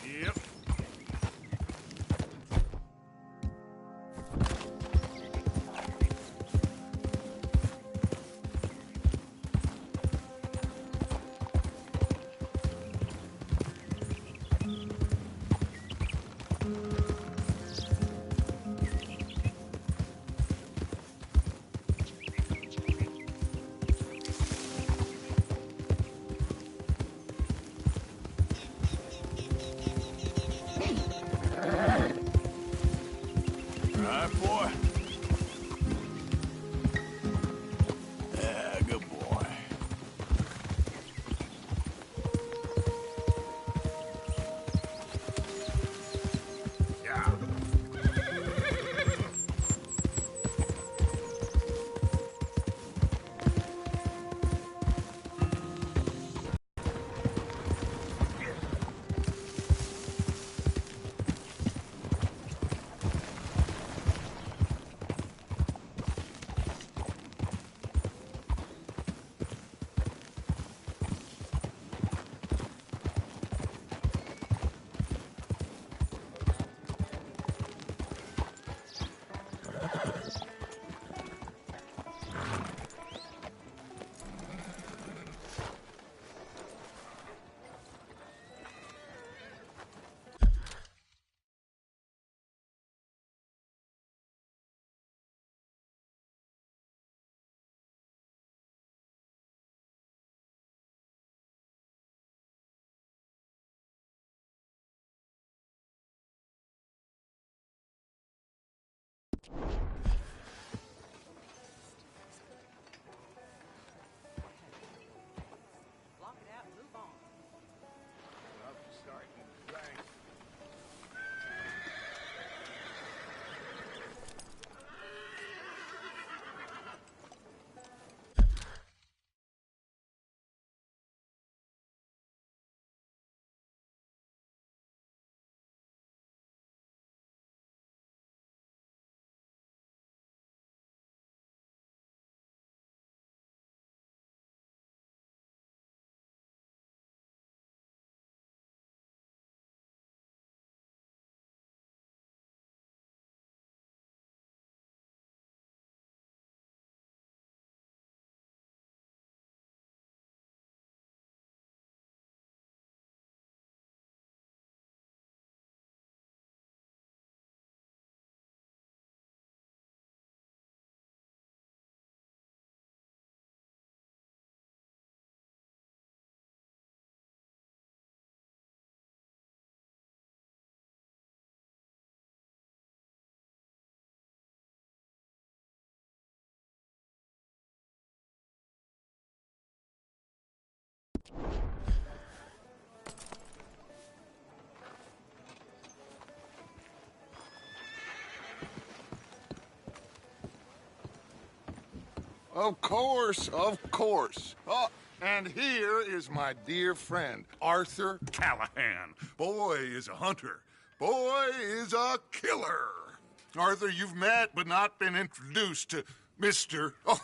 Yep. Right, boy. Yeah, good boy. Yeah. Of course, of course. Oh, and here is my dear friend, Arthur Callahan. Boy is a hunter. Boy is a killer. Arthur, you've met but not been introduced to Mr. Oh,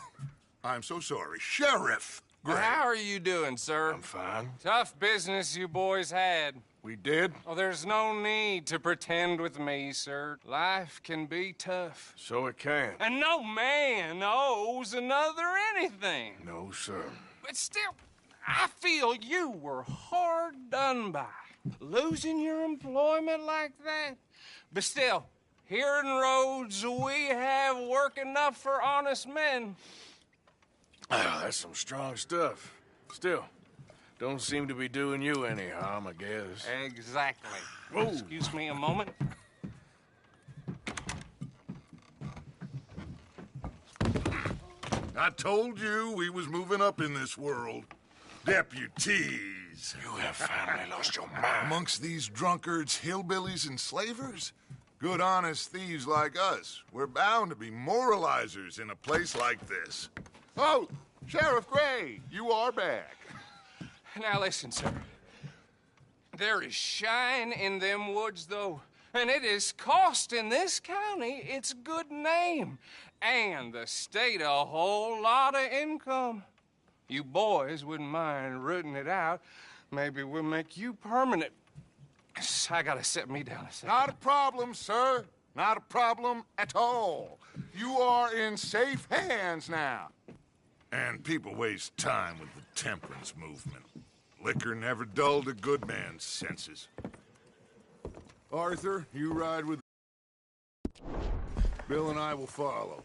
I'm so sorry, Sheriff Gray. How are you doing, sir? I'm fine. Tough business you boys had. We did? Oh, there's no need to pretend with me, sir. Life can be tough. So it can. And no man owes another anything. No, sir. But still, I feel you were hard done by. Losing your employment like that. But still, here in Rhodes, we have work enough for honest men. Oh, that's some strong stuff. Still, don't seem to be doing you any harm, I guess. Exactly. Whoa. Excuse me a moment. I told you we was moving up in this world. Deputies. You have finally lost your mind. Amongst these drunkards, hillbillies, and slavers? Good, honest thieves like us. We're bound to be moralizers in a place like this. Oh, Sheriff Gray, you are back. Now listen, sir. There is shine in them woods, though, and it is costing this county its good name and the state a whole lot of income. you boys wouldn't mind rooting it out, maybe we'll make you permanent. I gotta set me down a second. Not a problem, sir. Not a problem at all. You are in safe hands now. And people waste time with the temperance movement. Liquor never dulled a good man's senses. Arthur, you ride with... Bill and I will follow.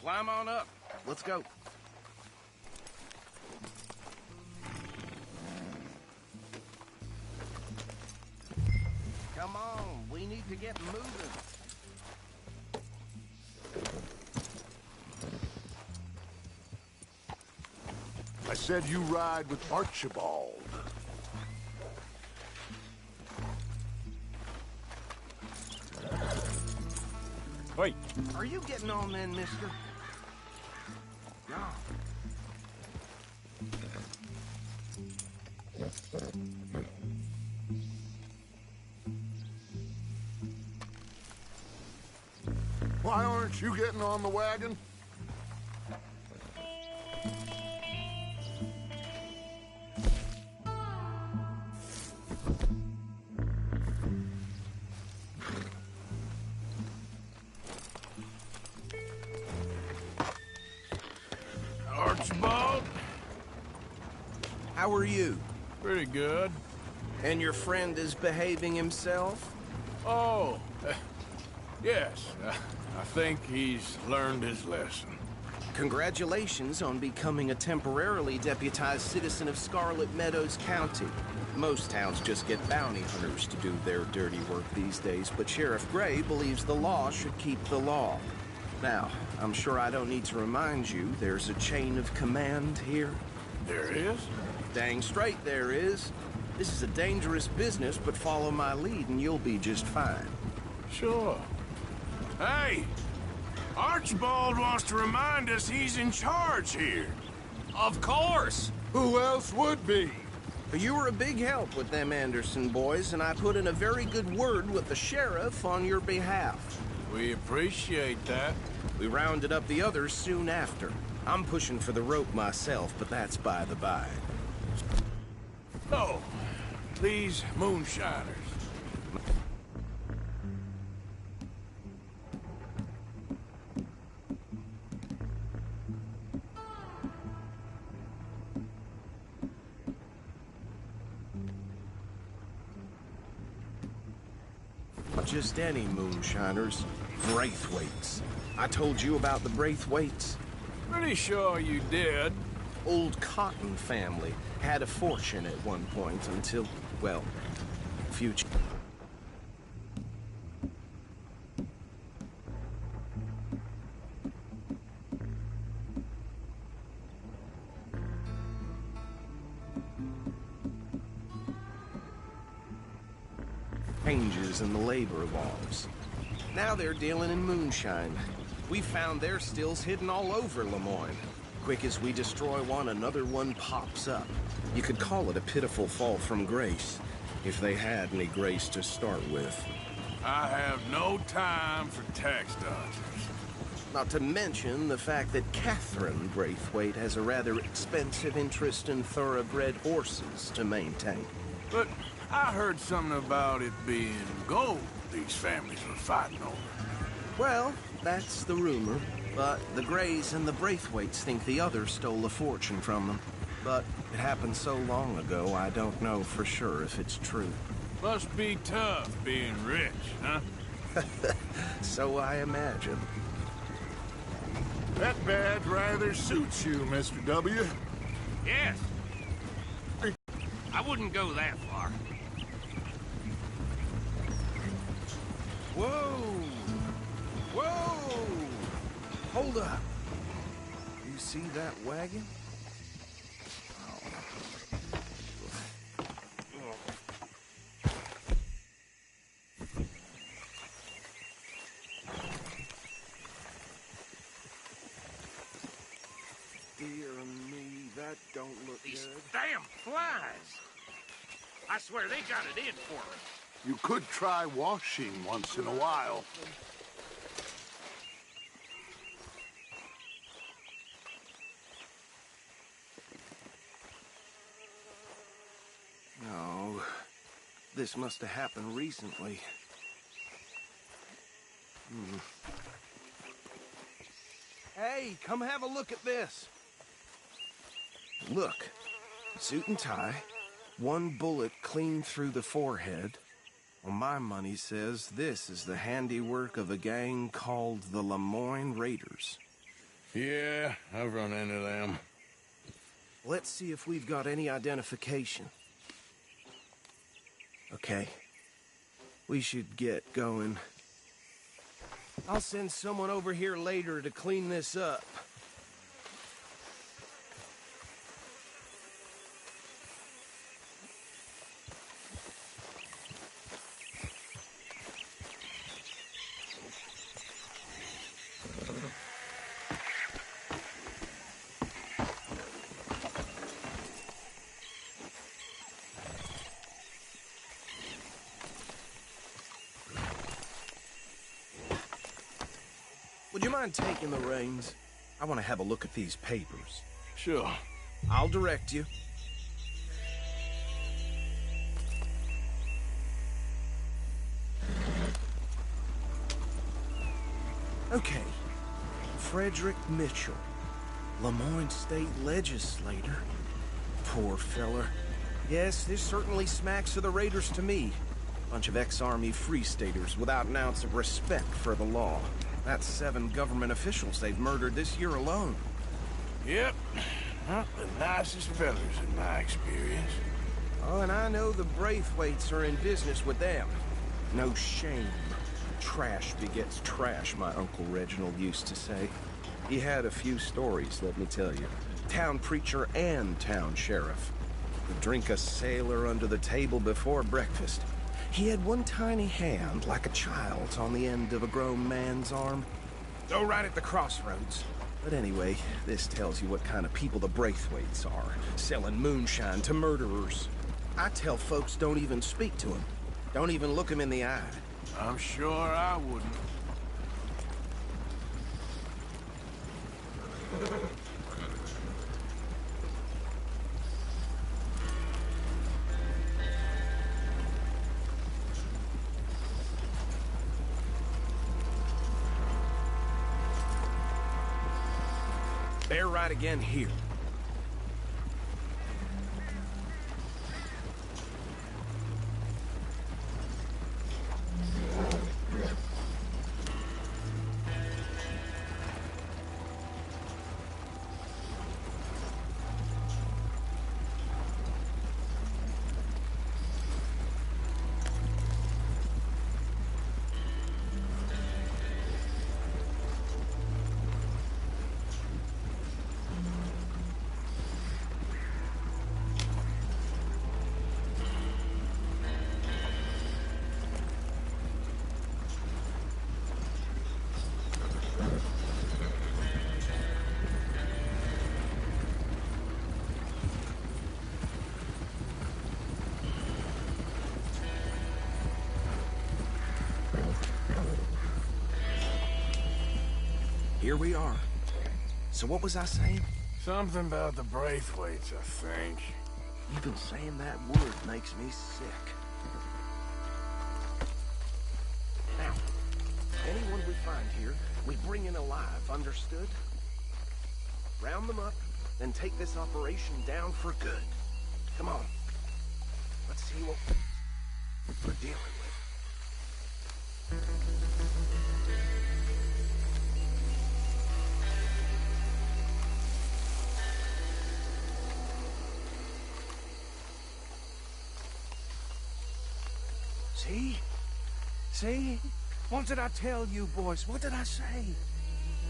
Climb on up. Let's go. Come on, we need to get moving. I said you ride with Archibald. Wait. Are you getting on then, mister? No. Why aren't you getting on the wagon? Archibald? How are you? Pretty good. And your friend is behaving himself? Oh, yes. I think he's learned his lesson. Congratulations on becoming a temporarily deputized citizen of Scarlet Meadows County. Most towns just get bounty hunters to do their dirty work these days, but Sheriff Gray believes the law should keep the law. Now, I'm sure I don't need to remind you, there's a chain of command here. There is? Dang straight there is. This is a dangerous business, but follow my lead and you'll be just fine. Sure. Hey! Archibald wants to remind us he's in charge here. Of course! Who else would be? You were a big help with them Anderson boys, and I put in a very good word with the sheriff on your behalf. We appreciate that. We rounded up the others soon after. I'm pushing for the rope myself, but that's by the by. Oh, these moonshiners. Just any moonshiners. Braithwaites. I told you about the Braithwaites? Pretty sure you did. Old Cotton family. Had a fortune at one point until, well, future. Changes in the labor laws. Now they're dealing in moonshine. We found their stills hidden all over Lemoyne. Quick as we destroy one, another one pops up. You could call it a pitiful fall from grace, if they had any grace to start with. I have no time for tax dodgers. Not to mention the fact that Catherine Braithwaite has a rather expensive interest in thoroughbred horses to maintain. But I heard something about it being gold these families were fighting over. Well, that's the rumor, but the Greys and the Braithwaites think the others stole a fortune from them. But it happened so long ago, I don't know for sure if it's true. Must be tough being rich, huh? So I imagine. That badge rather suits you, Mr. W. Yes. I wouldn't go that far. Whoa! Whoa! Hold up. You see that wagon? Dear me, that don't look These good. damn flies. I swear they got it in for me. You could try washing once in a while. No, this must have happened recently. Hey, come have a look at this. Look, suit and tie, one bullet clean through the forehead. Well, my money says this is the handiwork of a gang called the Lemoyne Raiders. Yeah, I've run into them. Let's see if we've got any identification. Okay. We should get going. I'll send someone over here later to clean this up. Would you mind taking the reins? I want to have a look at these papers. Sure. I'll direct you. Okay. Frederick Mitchell, Lemoyne State Legislator. Poor feller. Yes, this certainly smacks of the Raiders to me. Bunch of ex-Army Free Staters without an ounce of respect for the law. That's 7 government officials they've murdered this year alone. Yep. Not the nicest fellas in my experience. Oh, and I know the Braithwaites are in business with them. No shame. Trash begets trash, my Uncle Reginald used to say. He had a few stories, let me tell you. Town preacher and town sheriff. Would drink a sailor under the table before breakfast. He had one tiny hand, like a child's, on the end of a grown man's arm. Oh, right at the crossroads. But anyway, this tells you what kind of people the Braithwaites are. Selling moonshine to murderers. I tell folks don't even speak to them. Don't even look them in the eye. I'm sure I wouldn't. Bear right again here. here we are. So what was I saying? Something about the Braithwaites, I think. Even saying that word makes me sick. Now, anyone we find here, we bring in alive, understood? Round them up, then take this operation down for good. Come on. Let's see what we're dealing with. See? See? What did I tell you, boys? What did I say?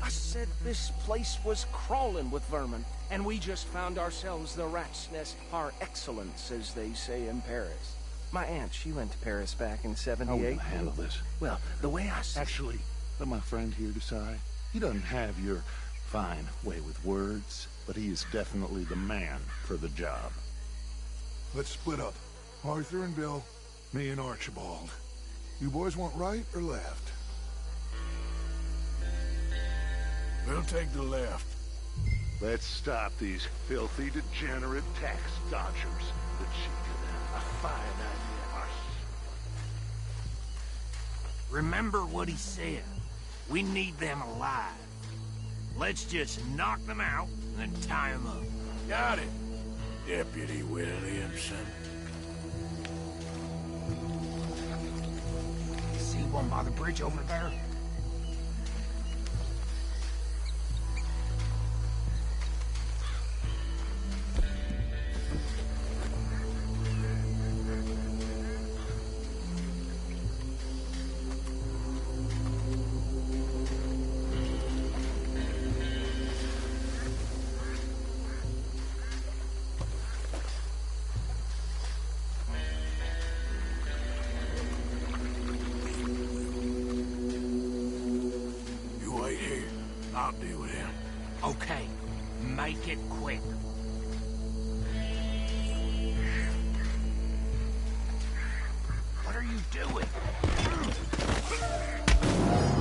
I said this place was crawling with vermin, and we just found ourselves the rat's nest par excellence, as they say in Paris. My aunt, she went to Paris back in '78. How are we gonna handle this? Well, the way I see... Actually, let my friend here decide. He doesn't have your fine way with words, but he is definitely the man for the job. Let's split up. Arthur and Bill, me and Archibald. You boys want right or left? We'll take the left. Let's stop these filthy, degenerate tax dodgers. The chief of them. A fine idea. Remember what he said. We need them alive. Let's just knock them out and then tie them up. Got it, Deputy Williamson. See one by the bridge over there? I'll deal with him. Okay, make it quick. What are you doing?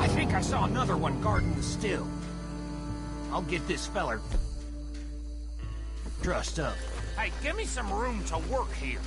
I think I saw another one guarding the still. I'll get this feller trussed up. Hey, give me some room to work here.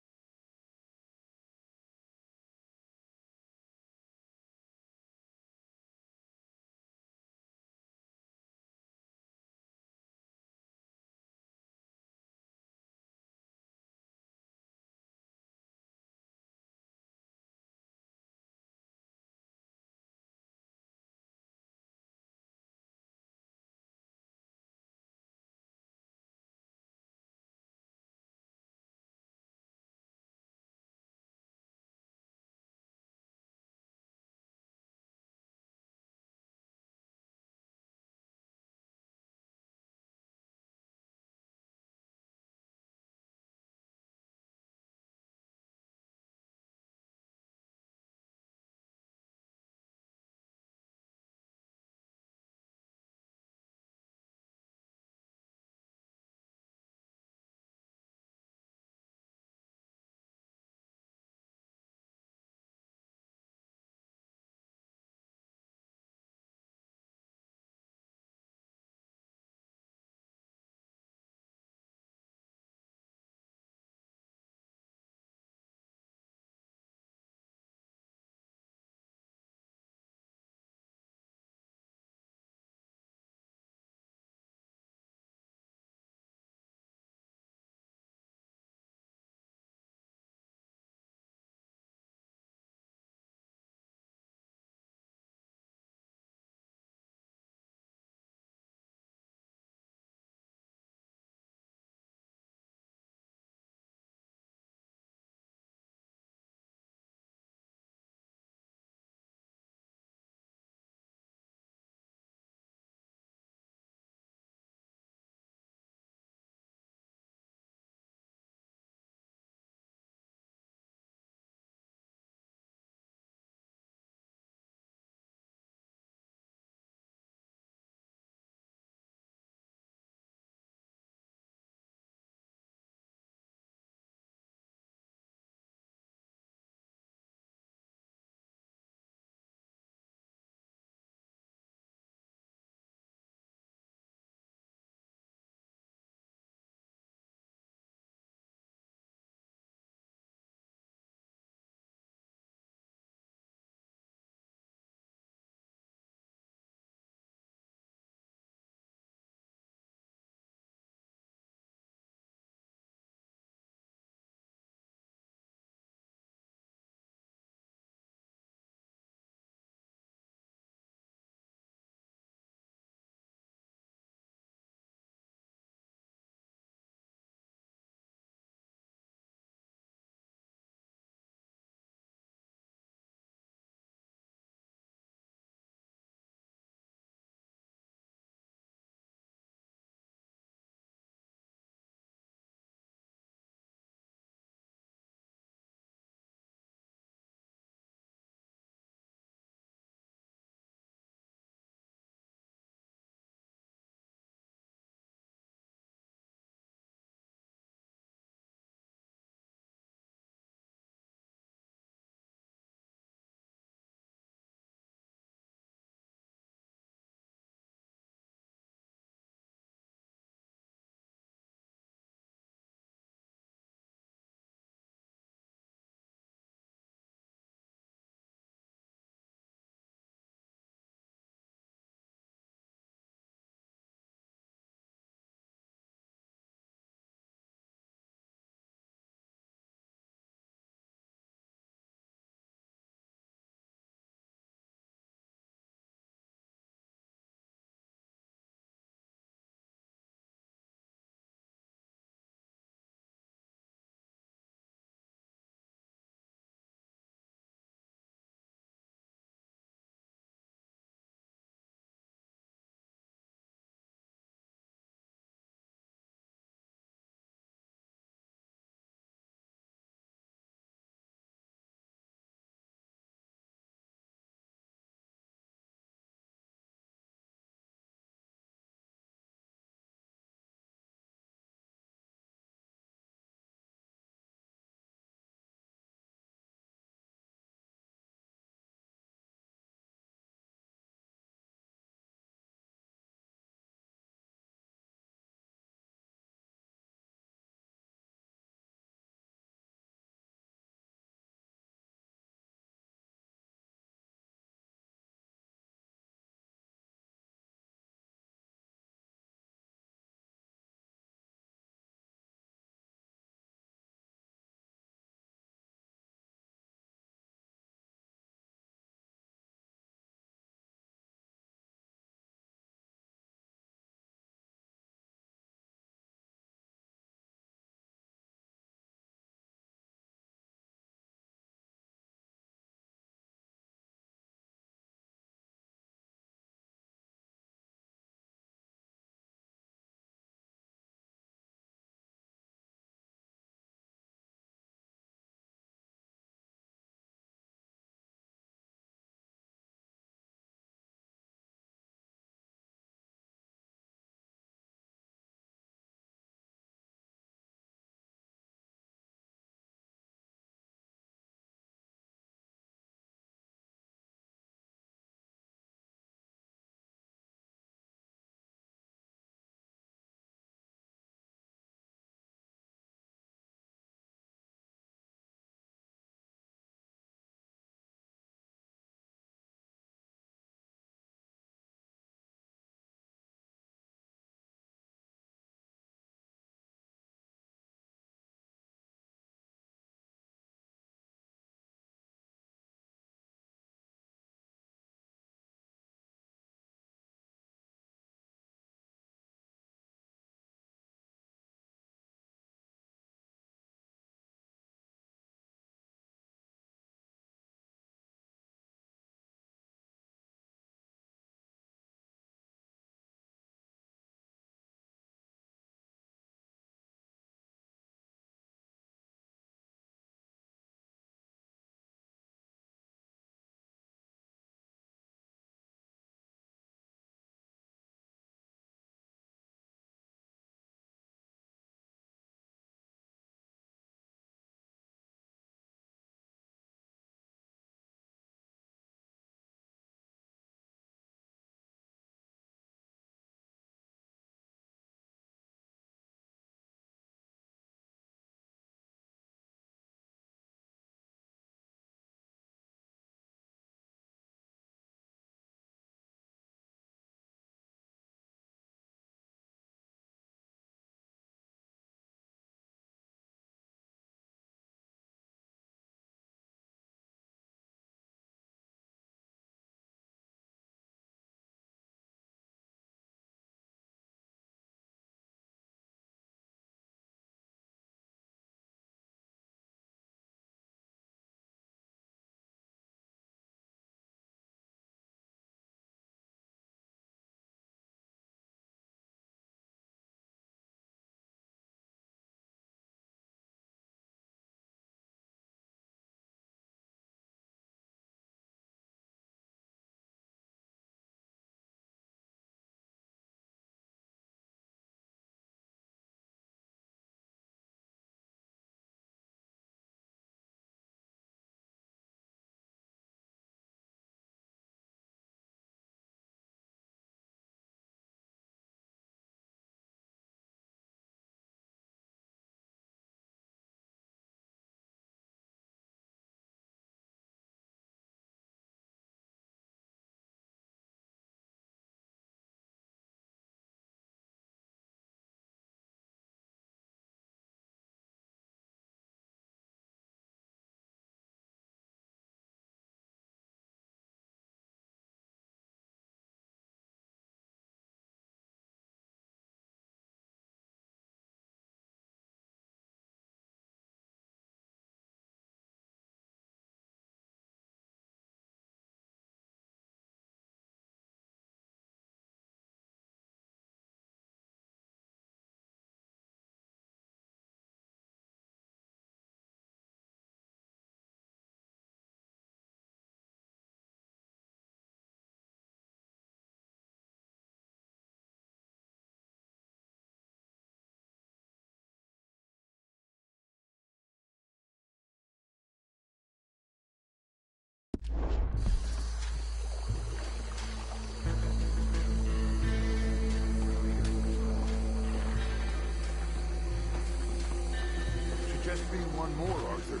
Should just be one more, Arthur.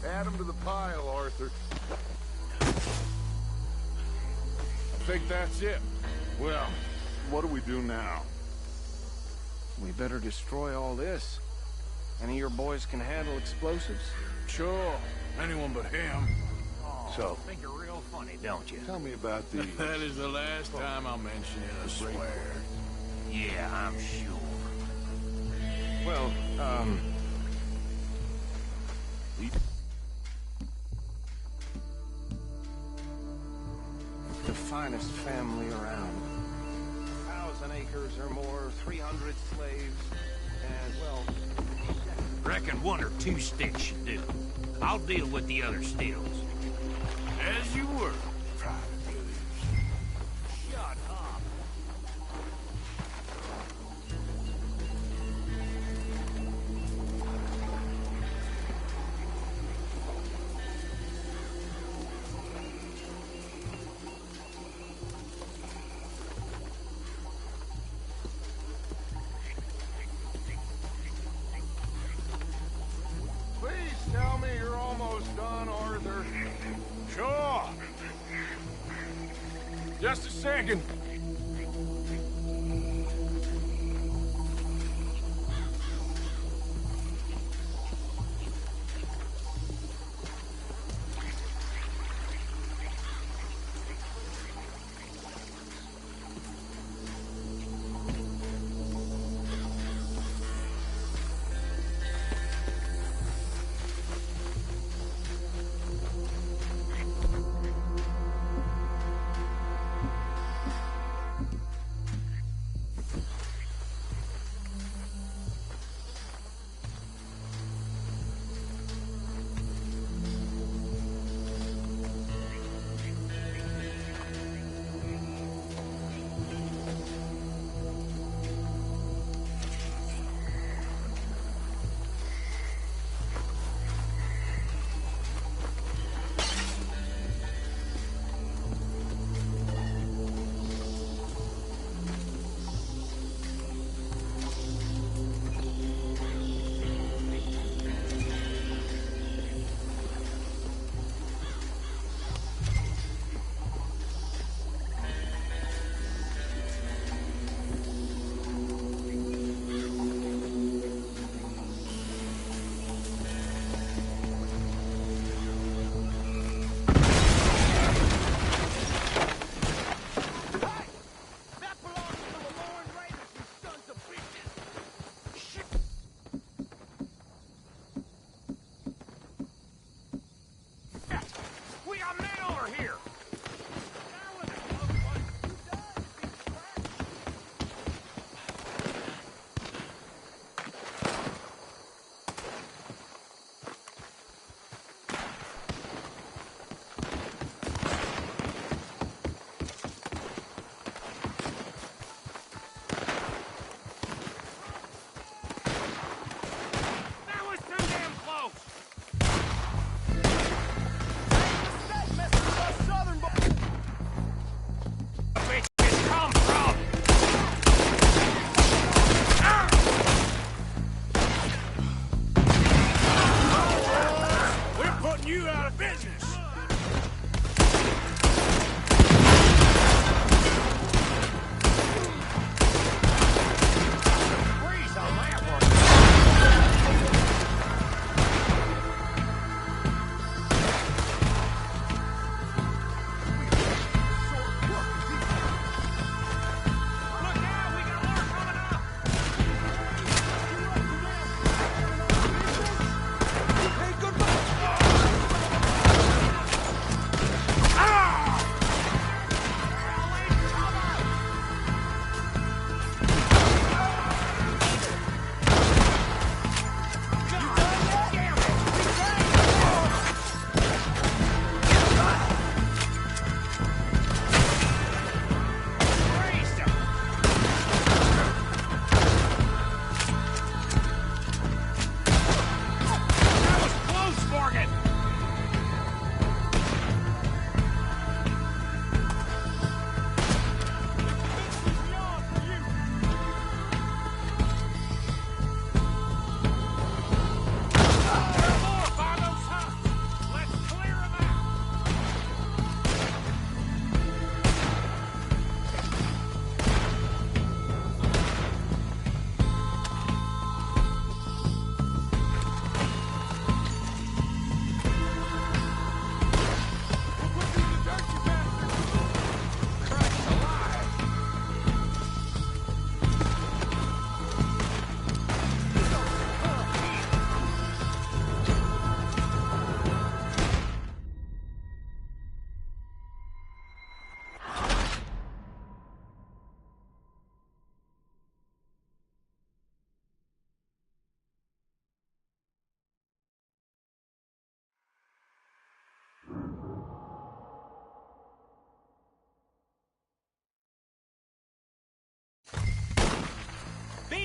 Add him to the pile, Arthur. I think that's it. Well, what do we do now? We better destroy all this. Any of your boys can handle explosives? Sure, anyone but him. So, Think you're real funny, don't you? tell me about the... That is the last time I'll mention it, I swear. Yeah, I'm sure. Well, the finest family around. 1,000 acres or more, 300 slaves, and, well... Reckon one or two sticks should do. I'll deal with the other stills. As you were, Private Williams. Shut up. Please tell me you're almost done, Arthur. Sure. Just a second.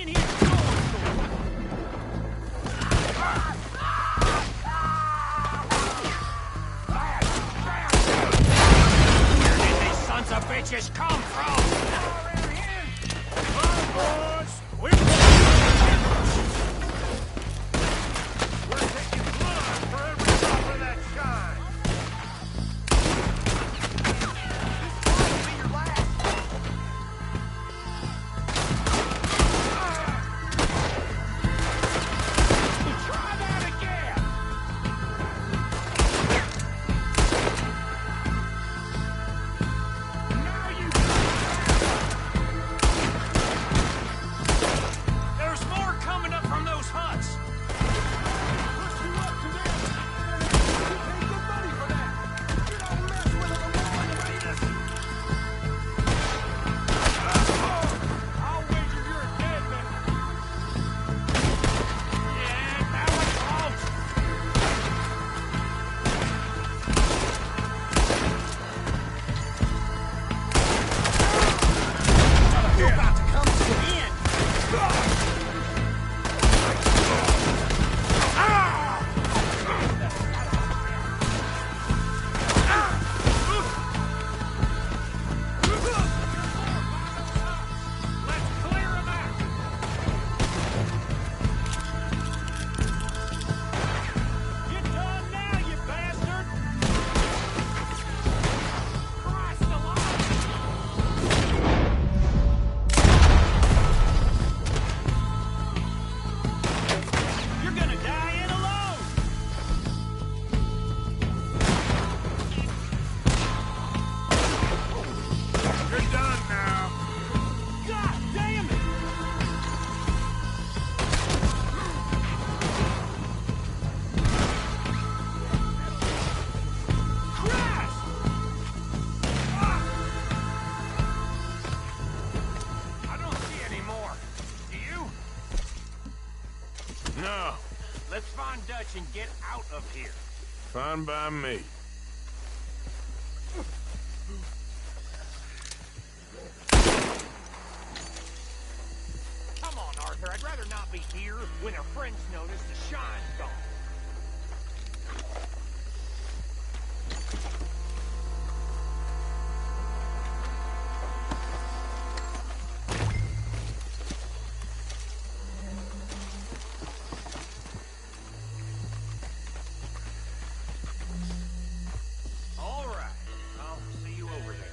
in his store. Where did these sons of bitches come from? Come on, boys. We're taking blood for every drop of that shine. This will be your last. Try that again. Now you. There's more coming up from those huts. Push you up to them. You pay good money for that. You don't mess with them along, Raiders. I'll wager you're a dead man. Yeah, that was close. You're about to come to an end. Let's clear him out. Get done now, you bastard! Christ alive! You're gonna die in alone! You're done now. God damn it! Christ! I don't see any more. Do you? No, Let's find Dutch and get out of here. fine by me. Come on, Arthur. I'd rather not be here when our friends notice the shine's gone. All right. I'll see you over there.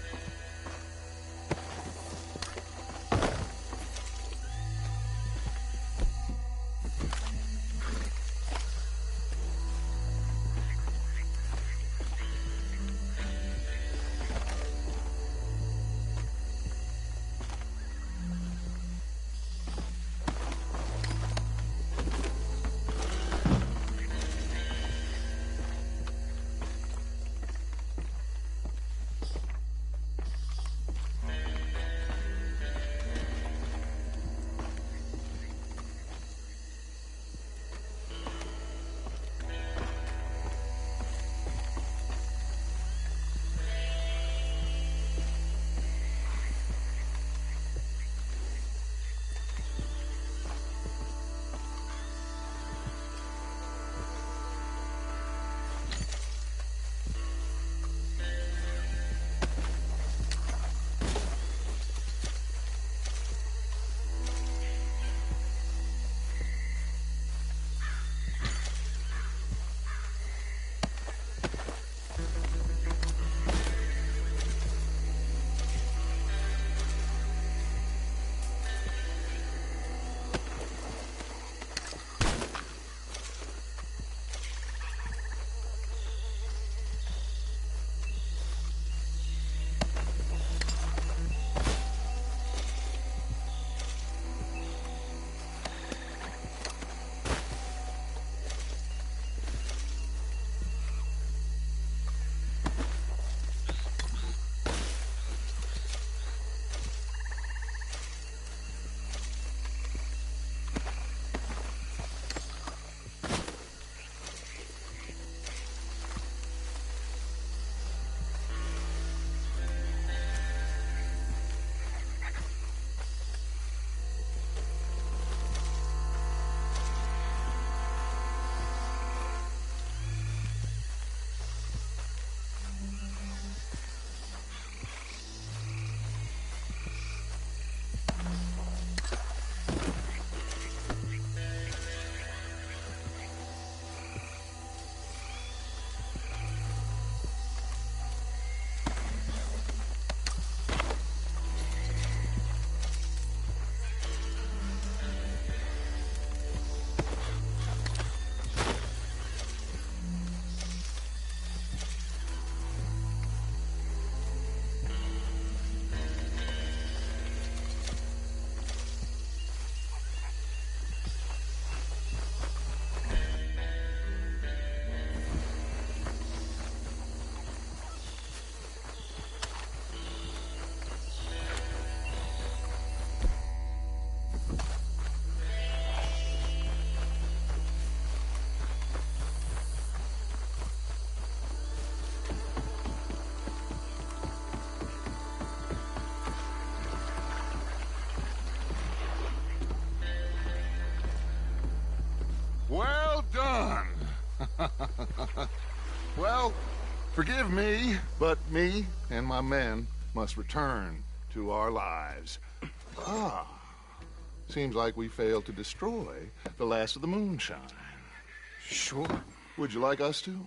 Well done. Well, forgive me, but me and my men must return to our lives. Ah, seems like we failed to destroy the last of the moonshine. Sure. Would you like us to?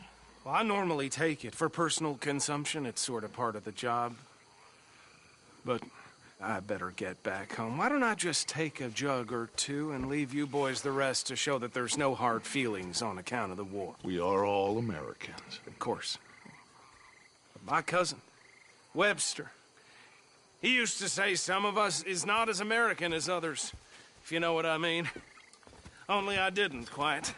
Well, I normally take it. For personal consumption, it's sort of part of the job. But I better get back home. Why don't I just take a jug or two and leave you boys the rest to show that there's no hard feelings on account of the war? We are all Americans. Of course. But my cousin, Webster, he used to say some of us is not as American as others, if you know what I mean. Only I didn't quite.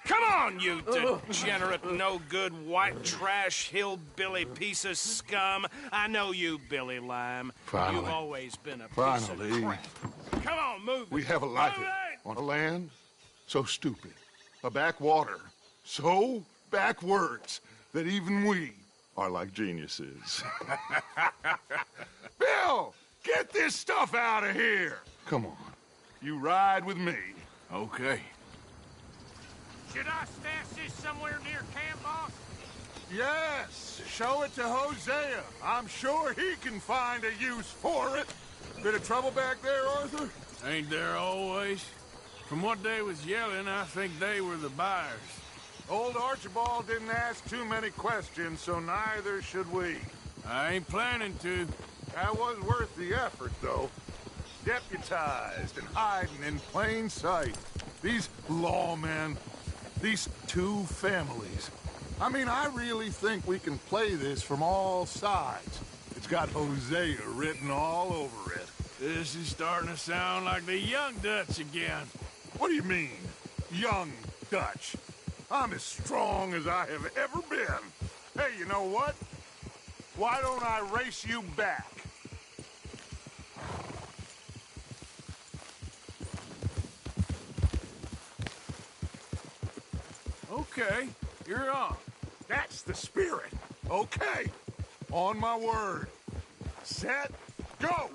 Come on, you degenerate, no-good, white trash, hillbilly piece of scum. I know you, Billy Lime. Finally. You've always been a piece Finally. of crap. Come on, move it. We have a life Move it! on a land so stupid, a backwater so backwards that even we are like geniuses. Bill, get this stuff out of here. Come on, you ride with me. Okay. Should I stash this somewhere near camp, boss? Yes, show it to Hosea. I'm sure he can find a use for it. Bit of trouble back there, Arthur? Ain't there always? From what they was yelling, I think they were the buyers. Old Archibald didn't ask too many questions, so neither should we. I ain't planning to. That was worth the effort, though. Deputized and hiding in plain sight. These lawmen, these two families. I mean, I really think we can play this from all sides. It's got Hosea written all over it. This is starting to sound like the Young Dutch again. What do you mean, young Dutch? I'm as strong as I have ever been. Hey, you know what? Why don't I race you back? Okay, you're on. That's the spirit. Okay. On my word. Set, go!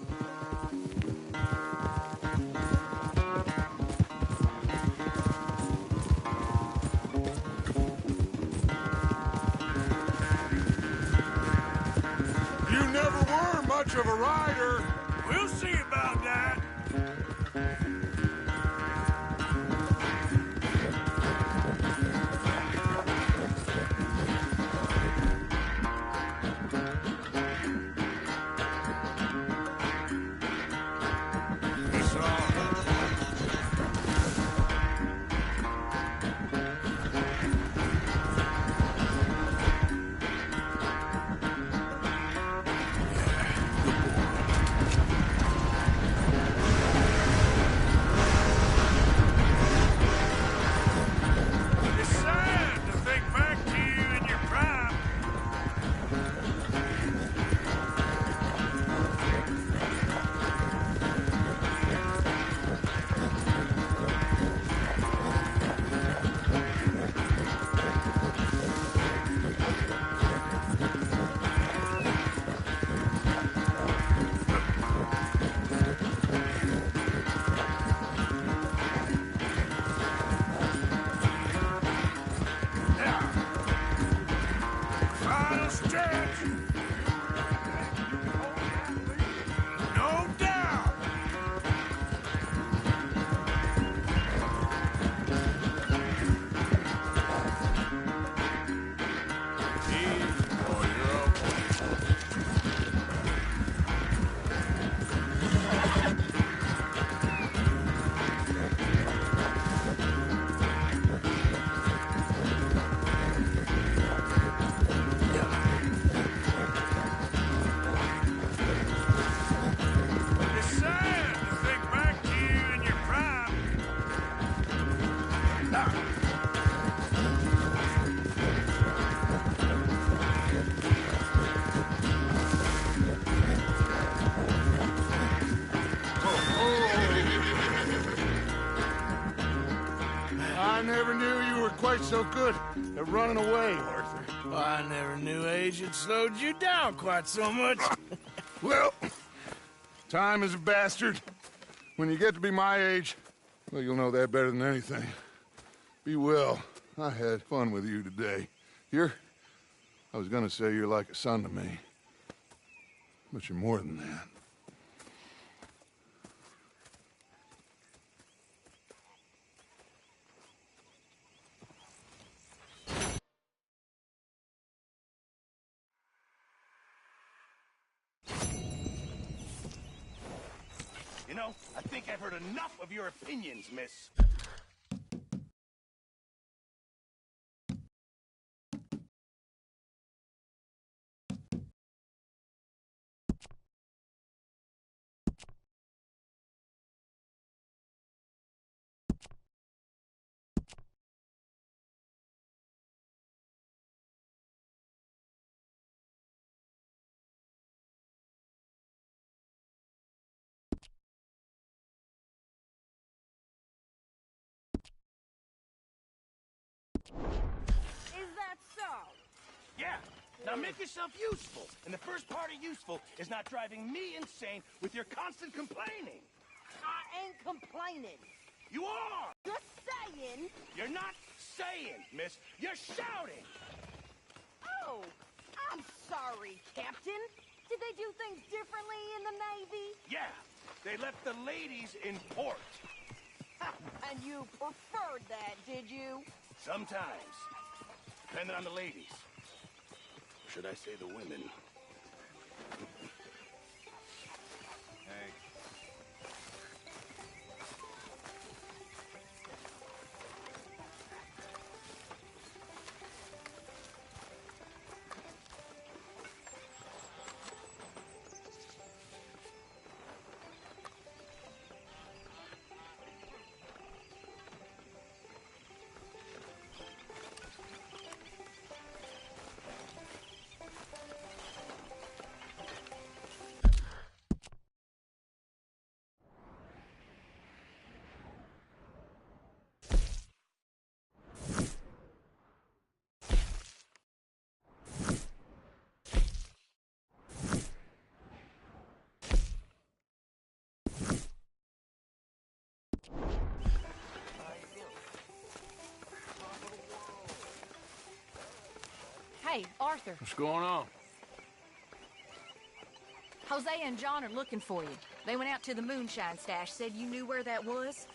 You never were much of a rider. We'll see about that. It's sad to think back to you in your prime. Final stretch. No doubt. It's sad to think back to you in your prime. I never knew you were quite so good at running away, Arthur. I never knew age had slowed you down quite so much. Well, time is a bastard. When you get to be my age, well, you'll know that better than anything. Be well. I had fun with you today. I was gonna say you're like a son to me. But you're more than that. You know, I think I've heard enough of your opinions, miss. Is that so? Yeah. Now make yourself useful. And the first part of useful is not driving me insane with your constant complaining. I ain't complaining. You are! Just saying. You're not saying, miss. You're shouting! Oh, I'm sorry, Captain. Did they do things differently in the Navy? Yeah. They left the ladies in port. And you preferred that, did you? Sometimes. Depending on the ladies. Should I say the women? Hey. Hey, Arthur. What's going on? Jose and John are looking for you. They went out to the moonshine stash, said you knew where that was.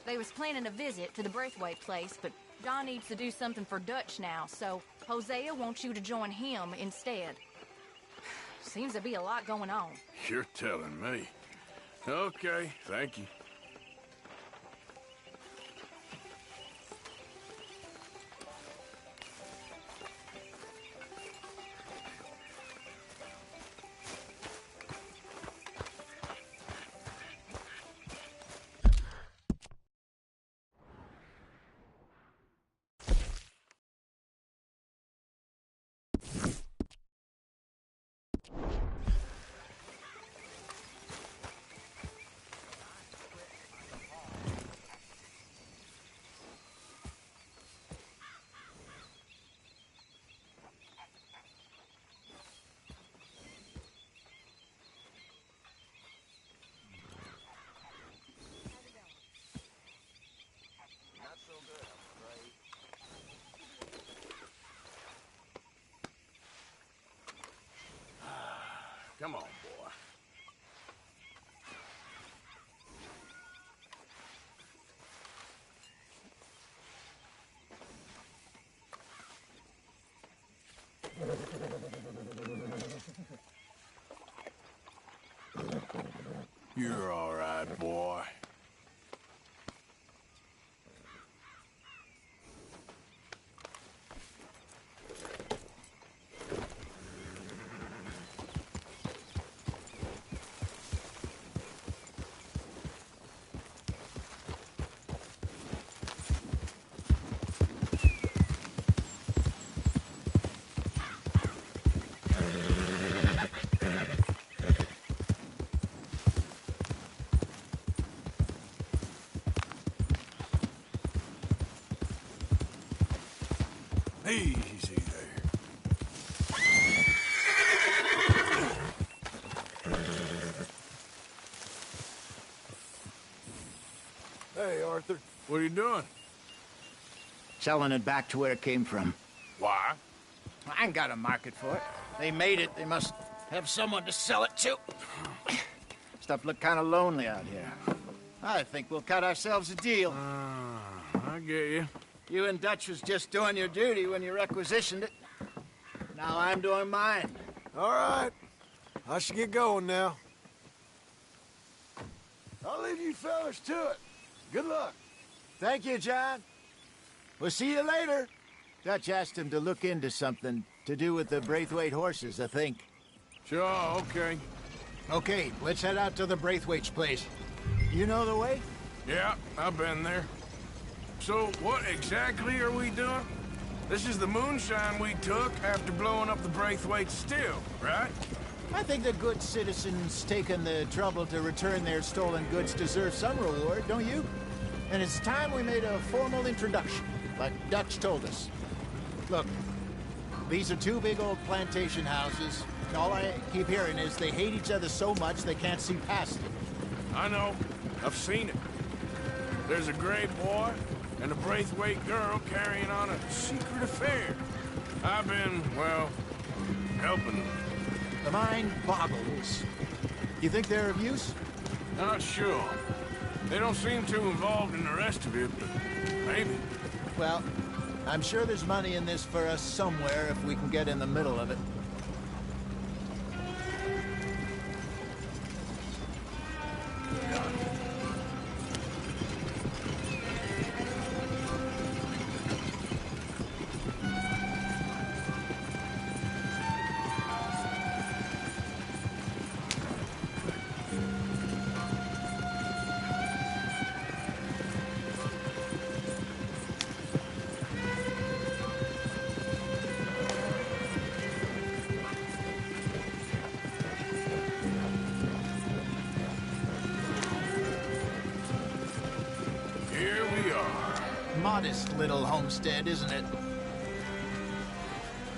They was planning a visit to the Braithwaite place, but John needs to do something for Dutch now, so Hosea wants you to join him instead. Seems to be a lot going on. You're telling me. Okay, thank you. Come on, boy. You're all right, boy. Easy there. Hey, Arthur. What are you doing? selling it back to where it came from. Why? I ain't got a market for it. They made it. They must have someone to sell it to. Stuff look kind of lonely out here. I think we'll cut ourselves a deal. I get you. You and Dutch was just doing your duty when you requisitioned it. Now I'm doing mine. All right. I should get going now. I'll leave you fellas to it. Good luck. Thank you, John. We'll see you later. Dutch asked him to look into something to do with the Braithwaite horses, I think. Sure, okay. Okay, let's head out to the Braithwaite's place. You know the way? Yeah, I've been there. So, what exactly are we doing? This is the moonshine we took after blowing up the Braithwaite still, right? I think the good citizens taking the trouble to return their stolen goods deserve some reward, don't you? And it's time we made a formal introduction, like Dutch told us. Look, these are two big old plantation houses. All I keep hearing is they hate each other so much they can't see past it. I know. I've seen it. There's a gray boy and a Braithwaite girl carrying on a secret affair. I've been, well, helping them. The mind boggles. You think they're of use? Not sure. They don't seem too involved in the rest of it, but maybe. Well, I'm sure there's money in this for us somewhere if we can get in the middle of it. Modest little homestead, isn't it?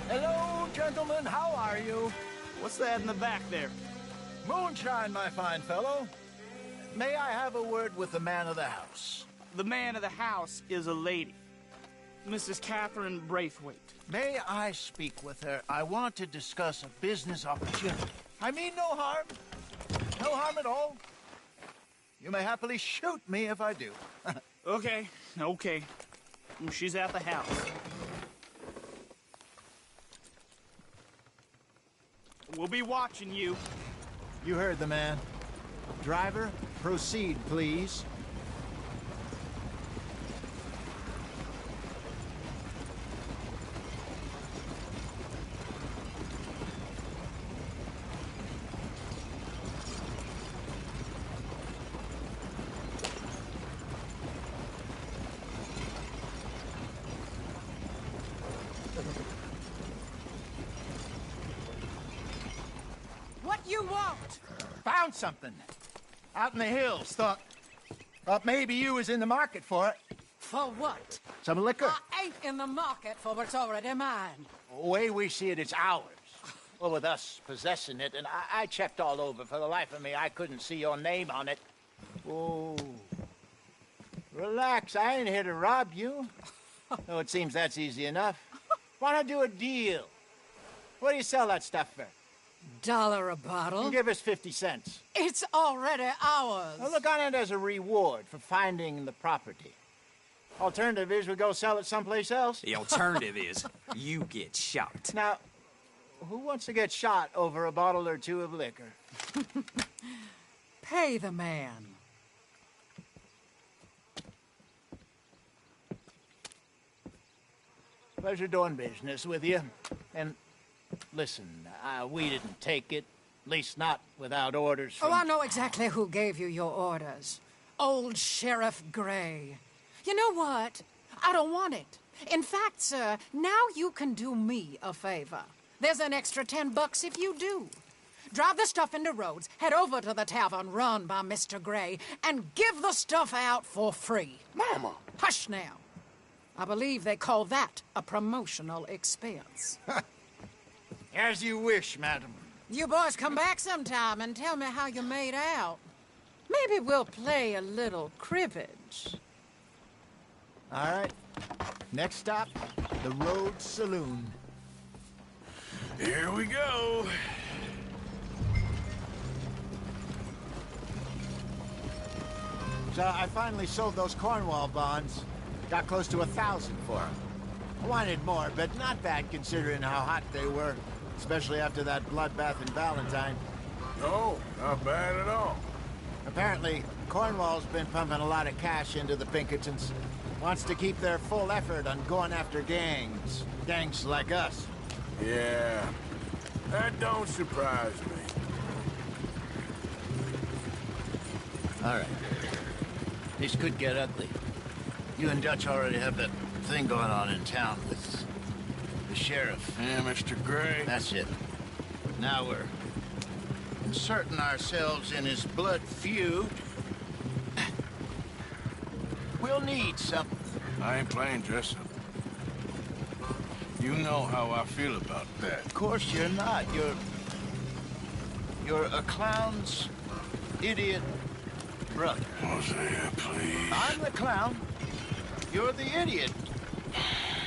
Hello, gentlemen. How are you? What's that in the back there? Moonshine, my fine fellow. May I have a word with the man of the house? The man of the house is a lady. Mrs. Catherine Braithwaite. May I speak with her? I want to discuss a business opportunity. I mean no harm. No harm at all. You may happily shoot me if I do. Okay. She's at the house. We'll be watching you. You heard the man. Driver, proceed, please. You want? Found something. Out in the hills. Thought maybe you was in the market for it. For what? Some liquor. I ain't in the market for what's already mine. The way we see it, it's ours. Well, with us possessing it, and I checked all over. For the life of me, I couldn't see your name on it. Oh. Relax, I ain't here to rob you. Though it seems that's easy enough. Why not do a deal? What do you sell that stuff for? $1 a bottle? Give us 50 cents. It's already ours. Well, look on it as a reward for finding the property. Alternative is we go sell it someplace else. The alternative is you get shot. Now, who wants to get shot over a bottle or two of liquor? Pay the man. Pleasure doing business with you. And listen, we didn't take it. At least not without orders from... Oh, I know exactly who gave you your orders. Old Sheriff Gray. You know what? I don't want it. In fact, sir, now you can do me a favor. There's an extra $10 if you do. Drive the stuff into Rhodes, head over to the tavern run by Mr. Gray, and give the stuff out for free. Mama! Hush now. I believe they call that a promotional expense. As you wish, madam. You boys come back sometime and tell me how you made out. Maybe we'll play a little cribbage. All right. Next stop, the Road Saloon. Here we go. So I finally sold those Cornwall bonds. Got close to 1,000 for them. I wanted more, but not bad considering how hot they were. Especially after that bloodbath in Valentine. No, not bad at all. Apparently, Cornwall's been pumping a lot of cash into the Pinkertons. Wants to keep their full effort on going after gangs. Gangs like us. Yeah, that don't surprise me. All right. This could get ugly. You and Dutch already have that thing going on in town with the sheriff. Yeah, Mr. Gray. That's it. Now we're inserting ourselves in his blood feud. We'll need something. I ain't playing dress up. You know how I feel about that. Of course you're not. You're a clown's idiot brother. Hosea, please. I'm the clown. You're the idiot.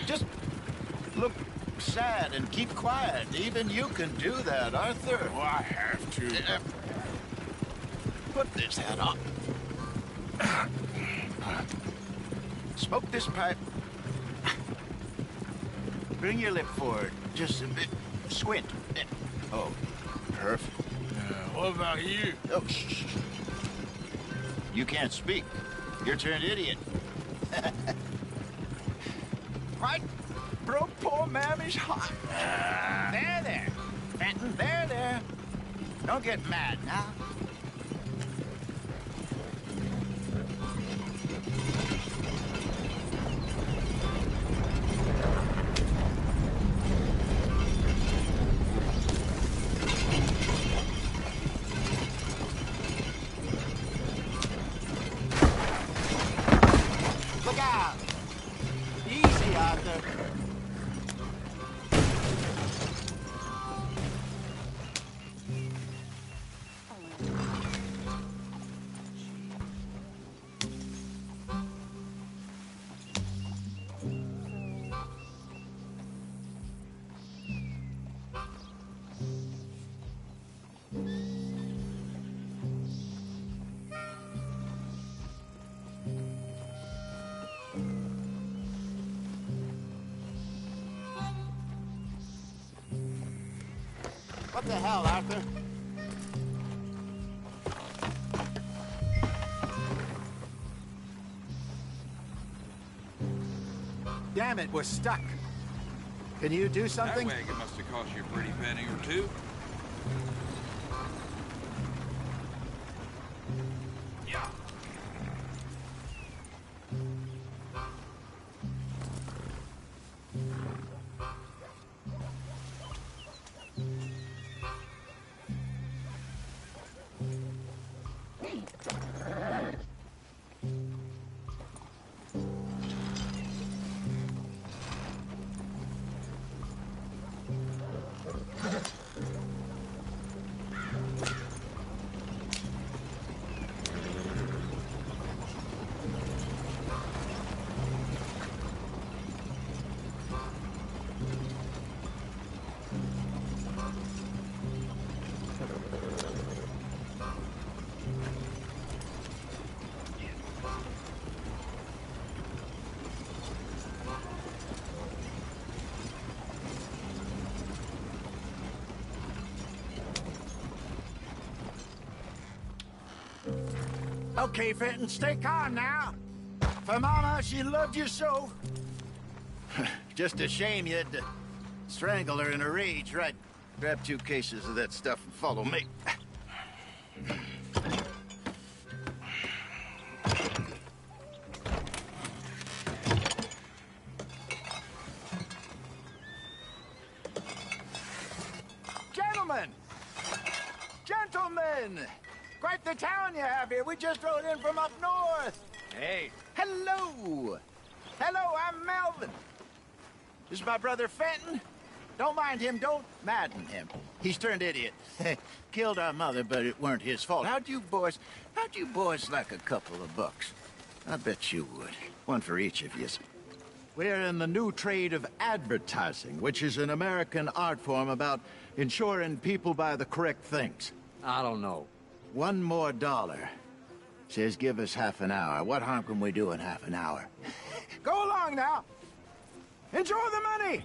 Just look sad and keep quiet. Even you can do that, Arthur. Oh, I have to. Put this hat on. Smoke this pipe. Bring your lip forward. Just a bit. Squint. Oh, perfect. What about you? Oh, shh. You can't speak. You're turned idiot. Right? Broke poor Mammy's heart. There. Fenton, there. Don't get mad now. Look out! Easy, Arthur. What the hell, Arthur? Damn it, we're stuck. Can you do something? That wagon must have cost you a pretty penny or two. Yeah. Okay, Fenton, stay calm now. For Mama, she loved you so. Just a shame you had to strangle her in a rage, right? Grab 2 cases of that stuff and follow me. Gentlemen! Gentlemen! Quite the town you have here. We just rode in from up north. Hey. Hello. Hello, I'm Melvin. This is my brother Fenton. Don't mind him. Don't madden him. He's turned idiot. Killed our mother, but it weren't his fault. How'd you boys like a couple of bucks? I bet you would. One for each of you. We're in the new trade of advertising, which is an American art form about ensuring people buy the correct things. I don't know. $1 more. Says give us half an hour. What harm can we do in half an hour? Go along now. Enjoy the money.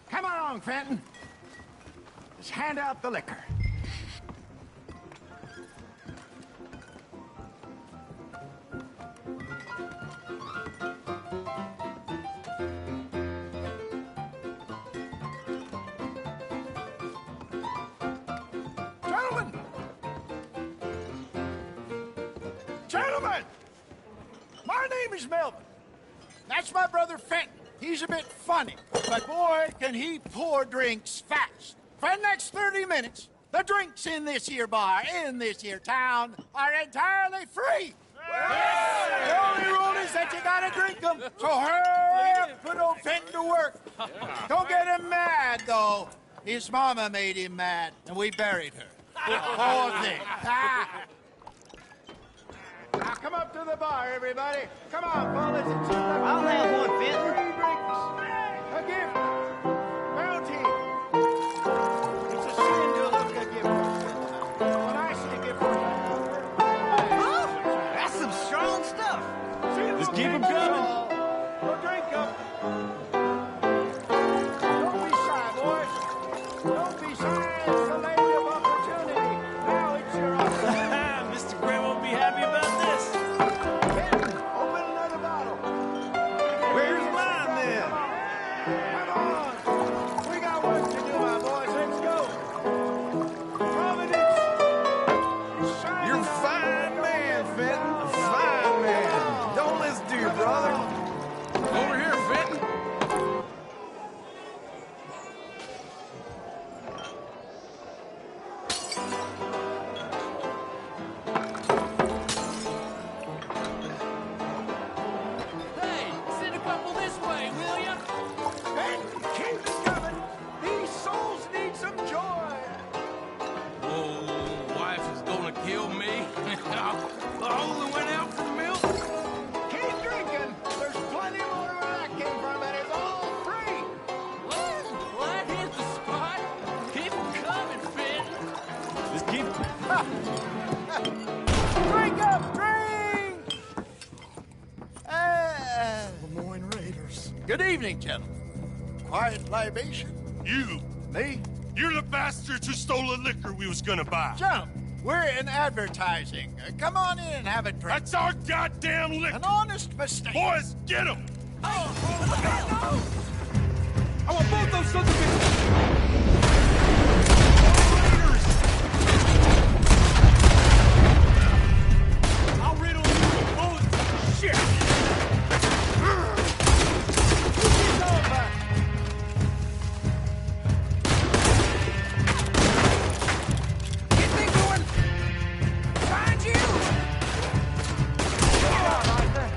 Come along, Fenton. Just hand out the liquor. Gentlemen! My name is Melvin. That's my brother Fenton. He's a bit funny, but boy, can he pour drinks fast. For the next 30 minutes, the drinks in this here bar, in this here town, are entirely free. The only rule is that you gotta drink them. So hurry up, put old Fenton to work. Don't get him mad, though. His mama made him mad, and we buried her. Poor thing. Now come up to the bar, everybody. Come on, fellas. I'll have one, Fenton. 3 drinks. A gift. Bounty. It's a sin to look a gift. When I see a gift. Oh, that's some strong stuff. Just keep them coming. We'll drink them. Don't be shy, boys. Don't be shy. It's the lady of opportunity. Now it's your opportunity. Mr. Gray won't be happy about this. Open another bottle. Where's mine, then? Come on. We got work to do, my boys. Let's go. Providence is shining. You're a fine man, Fenton. A fine man. Don't listen to your brother. Over here, Fenton. Hey, send a couple this way, will ya? And keep it coming. These souls need some joy. Oh, wife is gonna kill me. I only went out for milk. Keep drinking. There's plenty more where that came from, and it's all free. Well, that hit the spot. Keep 'em coming, Finn. Just keep... Drink up, drink! Lemoyne Raiders. Good evening, gentlemen. Quiet libation. You! Me? You're the bastards who stole the liquor we was gonna buy. Gentlemen, we're in advertising. Come on in and have a drink. That's our goddamn liquor! An honest mistake. Boys, get him! I want both those sons of bitches. I'll riddle you with bullets. Shit! It's over. Get me going! Find you! Get out, Arthur.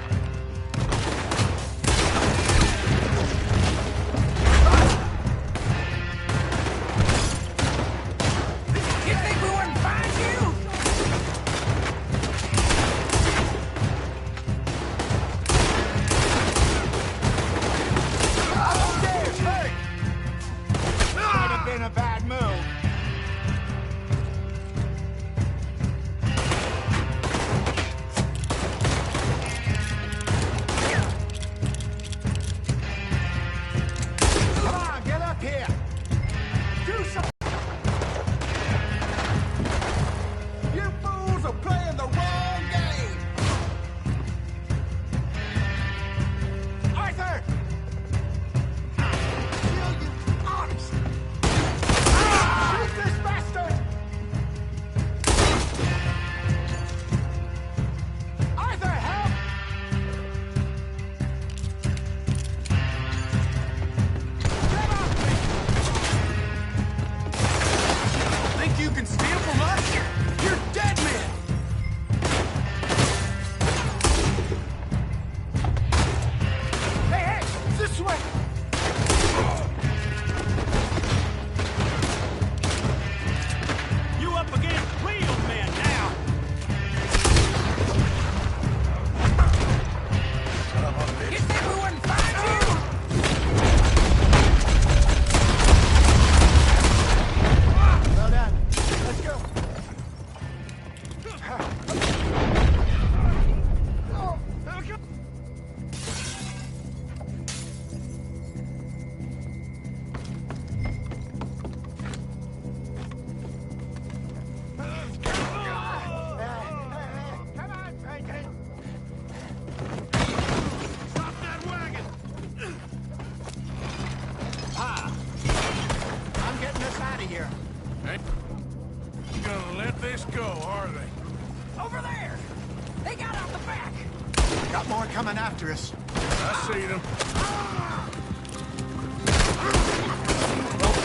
coming after us. I see them.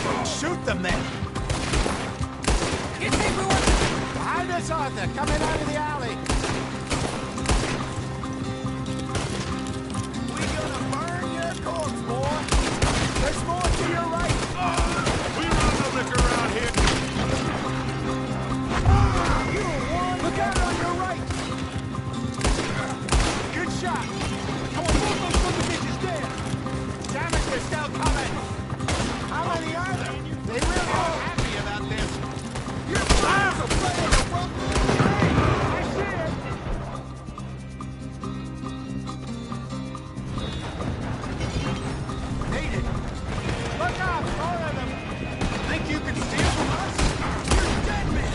Well, shoot them then. Get everyone! Behind us, Arthur, coming out of the alley. We're gonna burn your corpse, boy. There's more to your right. We run the liquor around here. Look out on your right. Good shot. Come on, both those son of bitches dead. Damn it, they're still coming. How many are there? They really are happy about this. Your fires are playing a well. Hey, I see it. Made it. Look out, more of them. Think you can steal from us? You're dead men.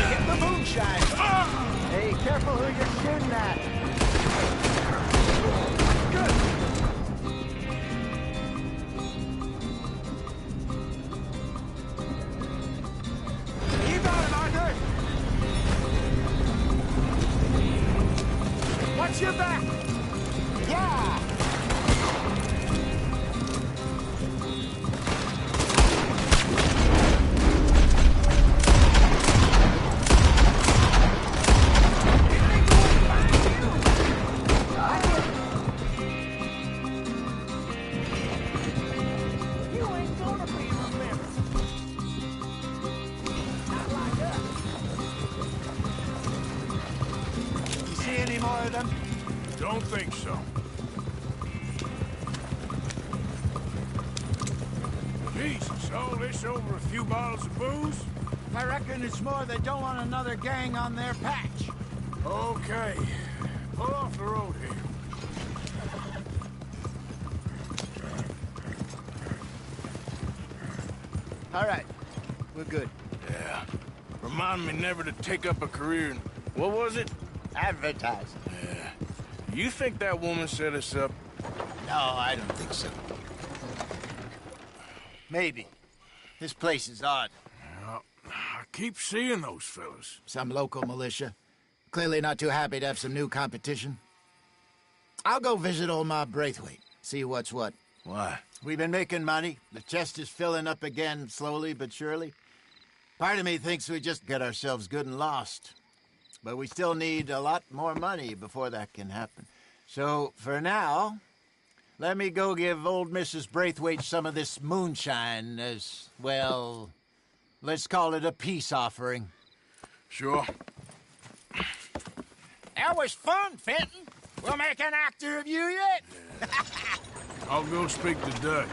Hit the moonshine. Hey, careful who you're shooting at. Good. You got him, Arthur. Watch your back. Yeah. Any more of them? Don't think so. Jesus, all this over a few bottles of booze? I reckon it's more they don't want another gang on their patch. Okay. Pull off the road here. All right. We're good. Yeah. Remind me never to take up a career in... What was it? Advertising. Yeah. You think that woman set us up? No, I don't think so. Maybe. This place is odd. Well, I keep seeing those fellas. Some local militia. Clearly not too happy to have some new competition. I'll go visit old Ma Braithwaite. See what's what. Why? We've been making money. The chest is filling up again, slowly but surely. Part of me thinks we just get ourselves good and lost. But we still need a lot more money before that can happen. So, for now, let me go give old Mrs. Braithwaite some of this moonshine as, well, let's call it a peace offering. Sure. That was fun, Fenton. We'll make an actor of you yet. I'll go speak to Dutch.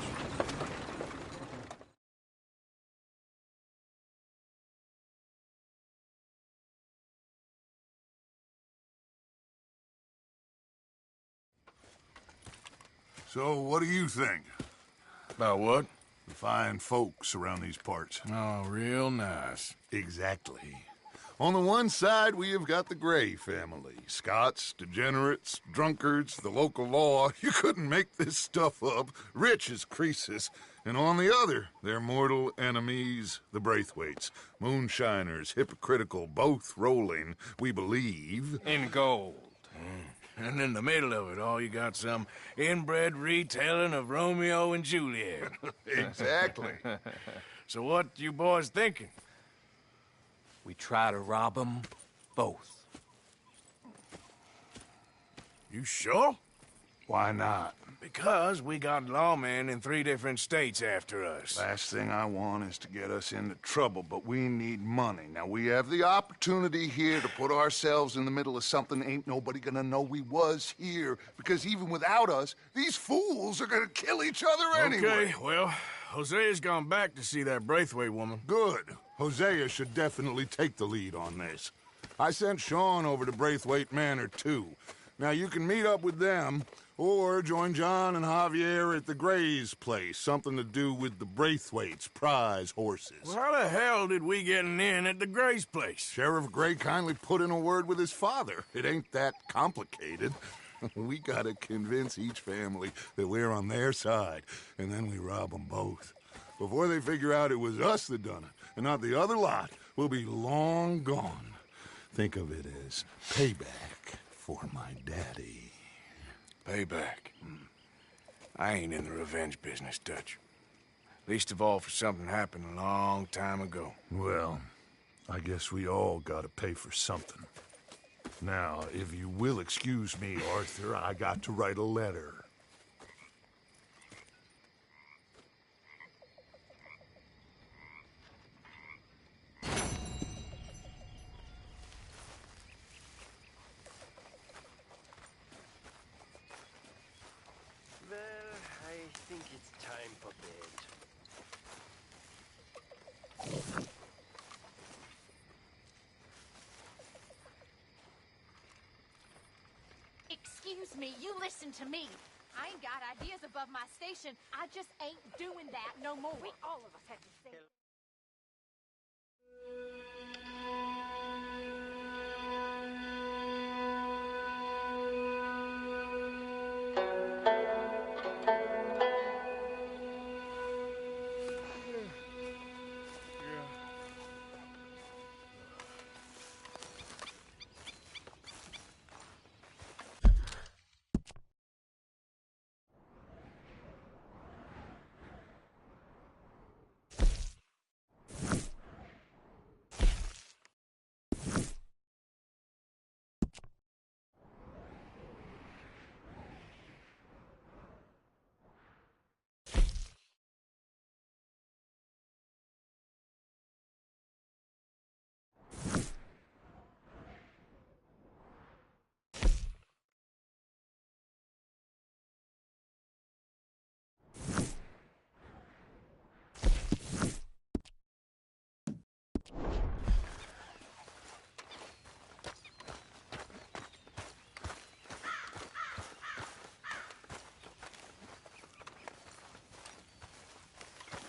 So, what do you think? About what? The fine folks around these parts. Oh, real nice. Exactly. On the one side, we have got the Gray family. Scots, degenerates, drunkards, the local law. You couldn't make this stuff up. Rich as Croesus. And on the other, their mortal enemies, the Braithwaites. Moonshiners, hypocritical, both rolling, we believe... in gold. And in the middle of it all, you got some inbred retelling of Romeo and Juliet. Exactly. So what you boys thinking? We try to rob them both. You sure? Why not? Because we got lawmen in 3 different states after us. Last thing I want is to get us into trouble, but we need money. Now, we have the opportunity here to put ourselves in the middle of something ain't nobody gonna know we was here, because even without us, these fools are gonna kill each other anyway. Okay, well, Hosea's gone back to see that Braithwaite woman. Good. Hosea should definitely take the lead on this. I sent Sean over to Braithwaite Manor, too. Now, you can meet up with them, or join John and Javier at the Gray's place. Something to do with the Braithwaite's prize horses. Well, how the hell did we get in at the Gray's place? Sheriff Gray kindly put in a word with his father. It ain't that complicated. We gotta convince each family that we're on their side, and then we rob them both. Before they figure out it was us that done it, and not the other lot, we'll be long gone. Think of it as payback for my daddy. Payback. I ain't in the revenge business, Dutch. Least of all for something happened a long time ago. Well, I guess we all gotta pay for something. Now, if you will excuse me, Arthur, I got to write a letter. Well, I think it's time for bed. Excuse me, you listen to me. I ain't got ideas above my station. I just ain't doing that no more. We all of us have to say.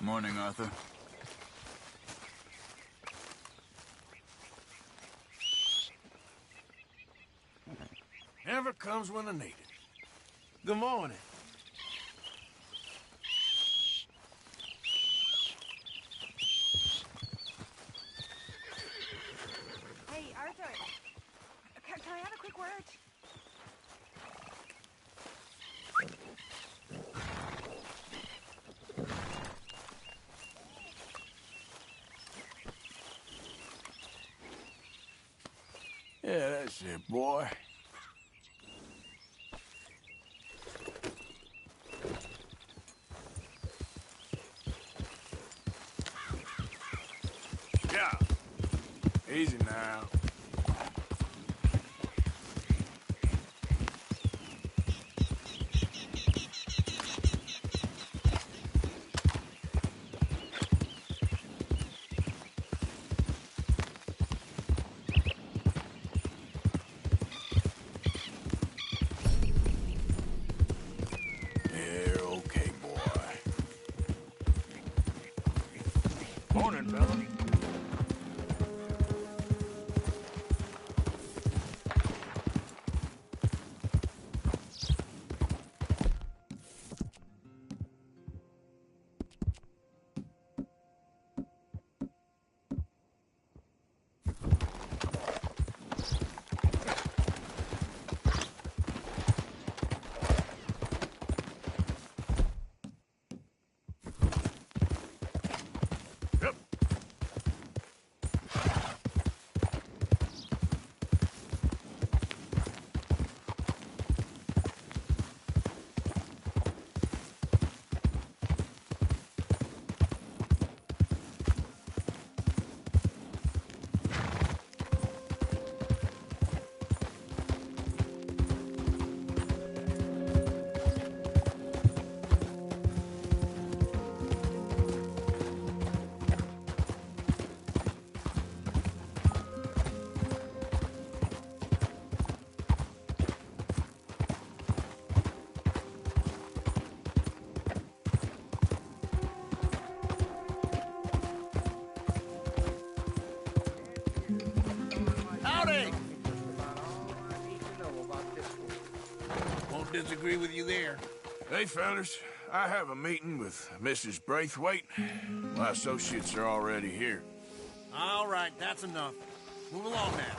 Morning, Arthur. Never comes when I need it. Good morning. Hey, Arthur. Can I have a quick word? Yeah, that's it, boy. Yeah. Easy now. You're okay, boy. Morning, fella. Howdy! Won't disagree with you there. Hey, fellas. I have a meeting with Mrs. Braithwaite. My associates are already here. All right, that's enough. Move along now.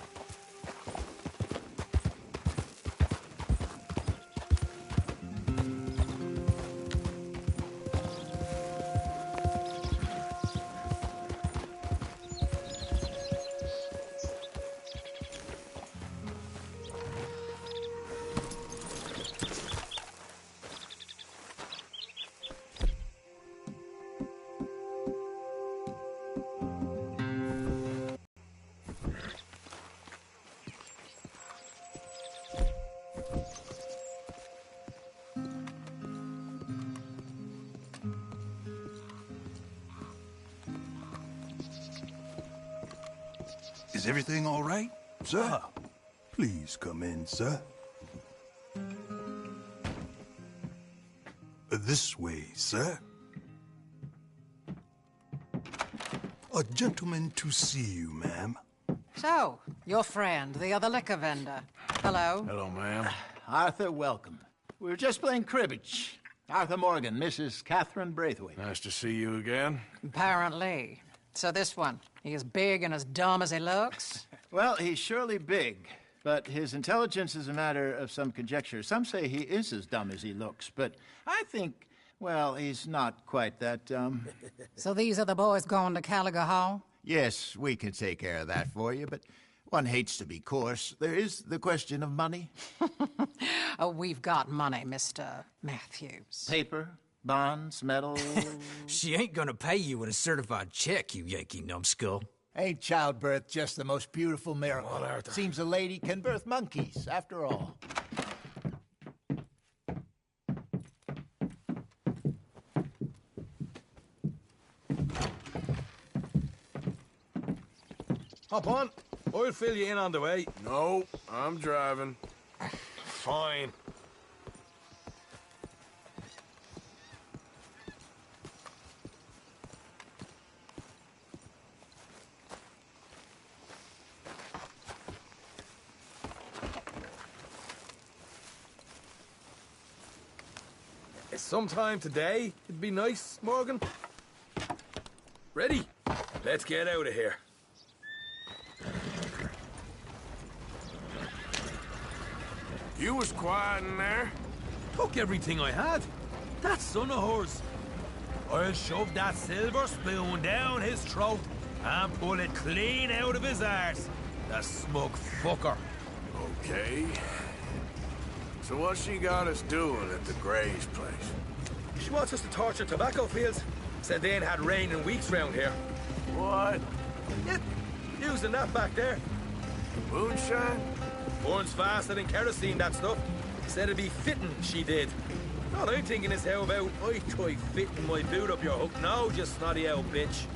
Is everything all right, sir? Please come in, sir. This way, sir. A gentleman to see you, ma'am. So, your friend, the other liquor vendor. Hello. Hello, ma'am. Arthur, welcome. We were just playing cribbage. Arthur Morgan, Mrs. Catherine Braithwaite. Nice to see you again. Apparently. So this one, he is big and as dumb as he looks? Well, he's surely big, but his intelligence is a matter of some conjecture. Some say he is as dumb as he looks, but I think, well, he's not quite that dumb. So these are the boys going to Gallagher Hall? Yes, we can take care of that for you, but one hates to be coarse. There is the question of money. Oh, we've got money, Mr. Matthews. Paper, bonds, metal. She ain't gonna pay you with a certified check, you Yankee numbskull. Ain't childbirth just the most beautiful miracle? Seems a lady can birth monkeys, after all. Hop on. I'll fill you in on the way. No, I'm driving. Fine. Sometime today, it'd be nice, Morgan. Ready? Let's get out of here. You was quiet in there. Took everything I had. That son of hers. I'll shove that silver spoon down his throat and pull it clean out of his arse. The smug fucker. Okay. So what she got us doing at the Gray's place? She wants us to torture tobacco fields. Said they ain't had rain in weeks round here. What? Yep, using that back there. Moonshine? Burns faster than kerosene, that stuff. Said it'd be fitting, she did. All I'm thinking is how about I try fitting my boot up your hook now, just snotty old bitch.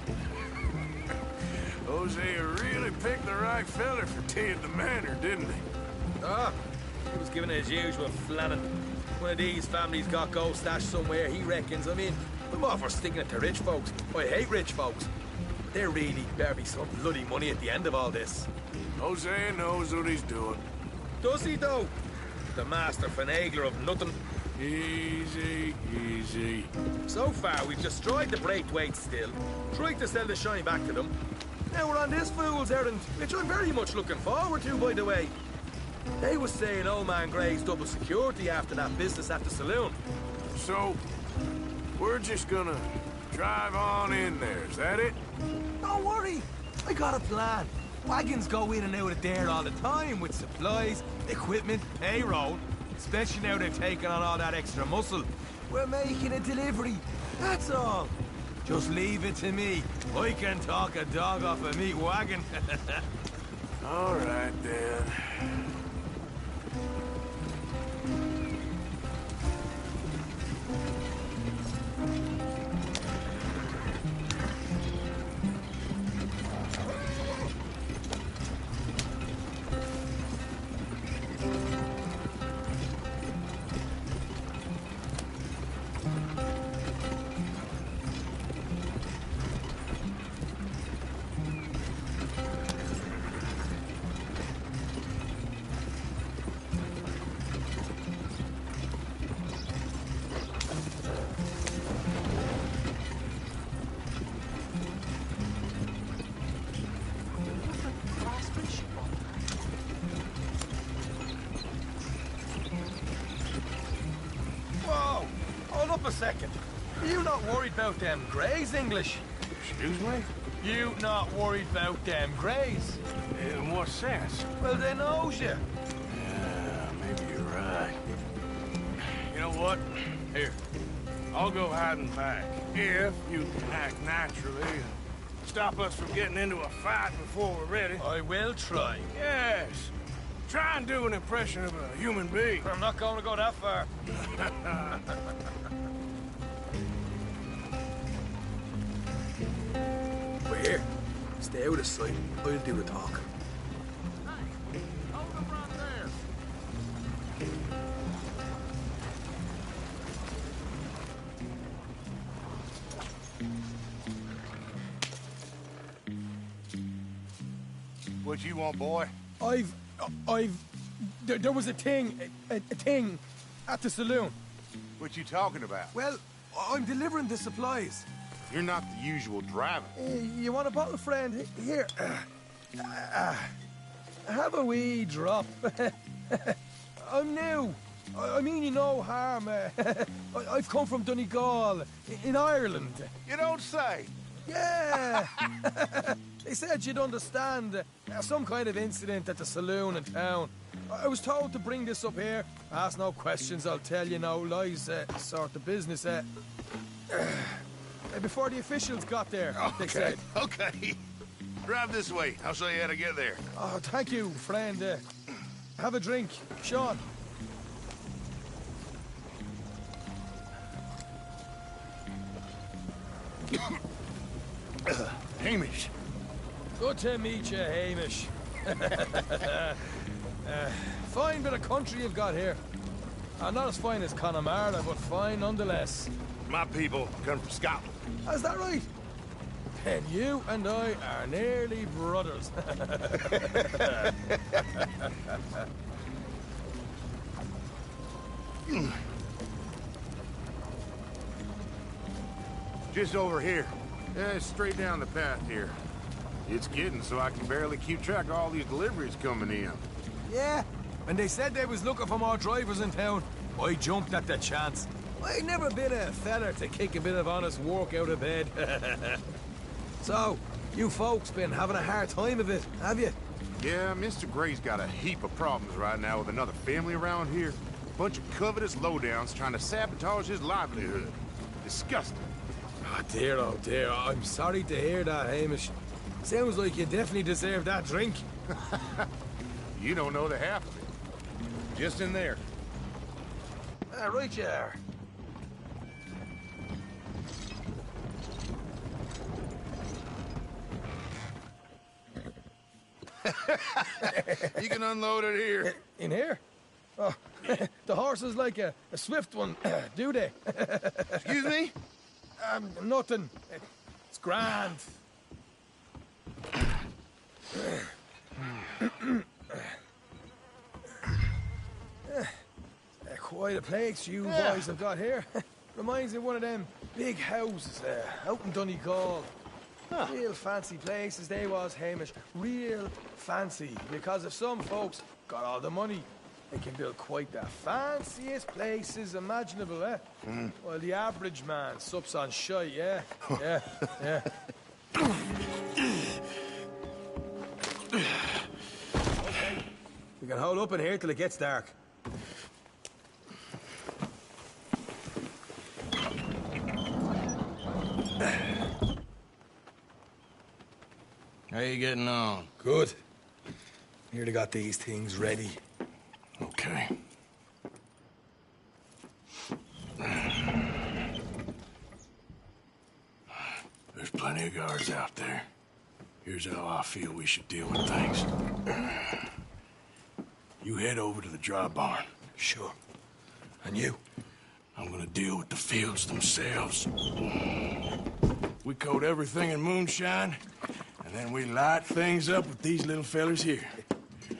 Hosea really picked the right feller for tea at the manor, didn't he? Ah, he was giving it his usual flannin'. One of these families got gold stashed somewhere, he reckons. I mean, I'm all for sticking it to rich folks. I hate rich folks. But there really better be some bloody money at the end of all this. Hosea knows what he's doing. Does he, though? The master finagler of nothing. Easy, easy. So far, we've destroyed the Braithwaite still, tried to sell the shine back to them. Now we're on this fool's errand, which I'm very much looking forward to, by the way. They was saying old man Gray's double security after that business at the saloon. So, we're just gonna drive on in there, is that it? Don't worry. I got a plan. Wagons go in and out of there all the time with supplies, equipment, payroll. Especially now they've taken on all that extra muscle. We're making a delivery, that's all. Just leave it to me. I can talk a dog off a meat wagon. All right, then. Whoa! Hold up a second. Are you not worried about them Greys, English? Excuse me? You not worried about them Greys? In what sense? Well, they knows you. Yeah, maybe you're right. You know what? Here, I'll go hiding back. If you can act naturally and stop us from getting into a fight before we're ready. I will try. Yes. Try and do an impression of a human being. I'm not going to go that far. We're here. Stay out of sight. I'll do the talk. What you want, boy? There was a thing at the saloon. What you talking about? Well, I'm delivering the supplies. You're not the usual driver. You want a bottle, friend? Here. Have a wee drop. I'm new. I mean you no harm. I've come from Donegal, in Ireland. You don't say. Yeah. They said you'd understand. Some kind of incident at the saloon in town. I was told to bring this up here. Ask no questions, I'll tell you no lies, sort of business. Before the officials got there, they said. Okay. Drive this way. I'll show you how to get there. Oh, thank you, friend. Have a drink. Sean. Hamish. Good to meet you, Hamish. Fine bit of country you've got here. Not as fine as Connemara, but fine nonetheless. My people come from Scotland. Is that right? Then you and I are nearly brothers. Just over here. Straight down the path here. It's getting so I can barely keep track of all these deliveries coming in. Yeah, when they said they was looking for more drivers in town, I jumped at the chance. I never been a feller to kick a bit of honest work out of bed. So, you folks been having a hard time of it, have you? Yeah, Mr. Gray's got a heap of problems right now with another family around here. A bunch of covetous lowdowns trying to sabotage his livelihood. Disgusting. Oh dear, I'm sorry to hear that, Hamish. Sounds like you definitely deserve that drink. You don't know the half of it. Just in there. Right you are. You can unload it here. In here? Oh, the horse is like a swift one, do they? Excuse me? Nothing. It's grand. Quite a place you boys have got here. Reminds me of one of them big houses out in Donegal. Real fancy places they was, Hamish. Real fancy. Because if some folks got all the money, they can build quite the fanciest places imaginable, eh? Well, the average man sups on shite, yeah? Yeah. Okay. We can hold up in here till it gets dark. How you getting on? Good. Nearly got these things ready. Okay. There's plenty of guards out there. Here's how I feel we should deal with things. You head over to the dry barn. Sure. And you? I'm gonna deal with the fields themselves. We coat everything in moonshine, and then we light things up with these little fellers here.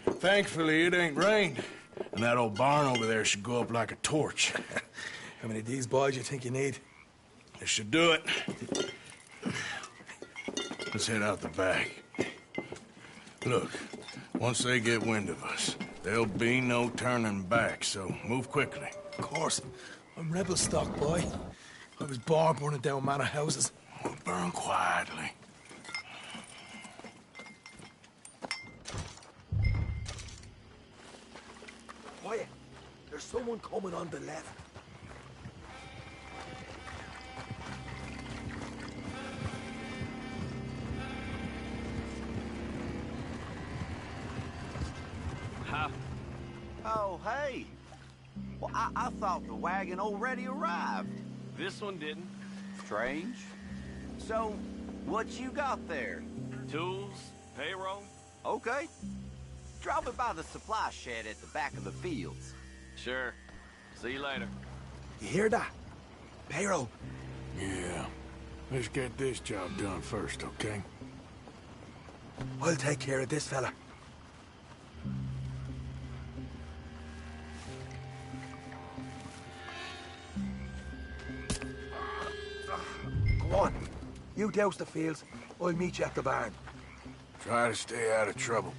Thankfully, it ain't rained, and that old barn over there should go up like a torch. How many of these boys you think you need? This should do it. Let's head out the back. Look, once they get wind of us, there'll be no turning back, so move quickly. Of course. I'm rebel stock, boy. I was born burning down manor houses. We'll burn quietly. Quiet. There's someone coming on the left. Oh, hey. Well, I thought the wagon already arrived. This one didn't. Strange. So, what you got there? Tools, payroll. Okay. Drop it by the supply shed at the back of the fields. Sure. See you later. You hear that? Payroll. Yeah. Let's get this job done first, okay? I'll take care of this fella. Go on. You douse the fields. I'll meet you at the barn. Try to stay out of trouble.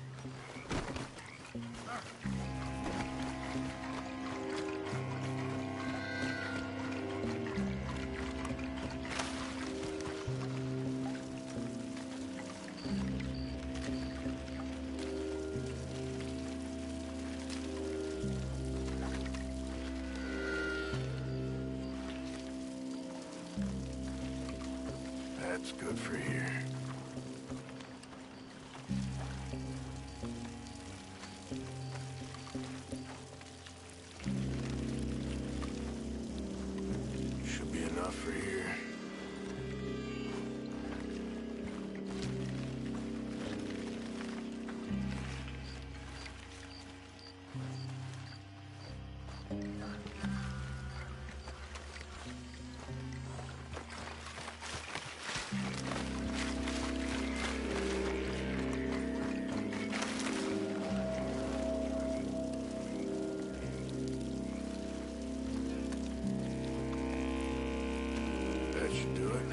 That's good for here. Should be enough for here. That should do it.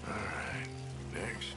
All right, next.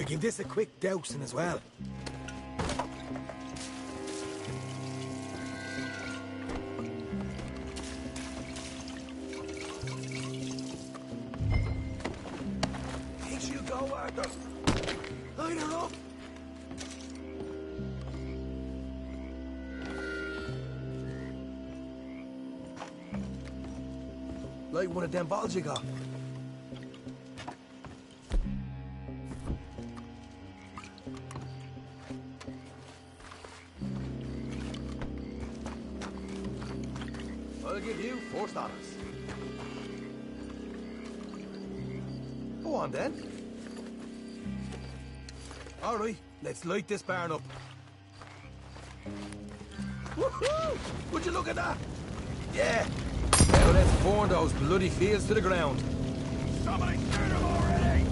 give this a quick dousing as well. Here you go, Arthur. Line her up. Like one of them balls you got. I'll give you $4. Go on then. All right, let's light this barn up. Woohoo! Would you look at that? Yeah. Now let's burn those bloody fields to the ground. Somebody shoot him already!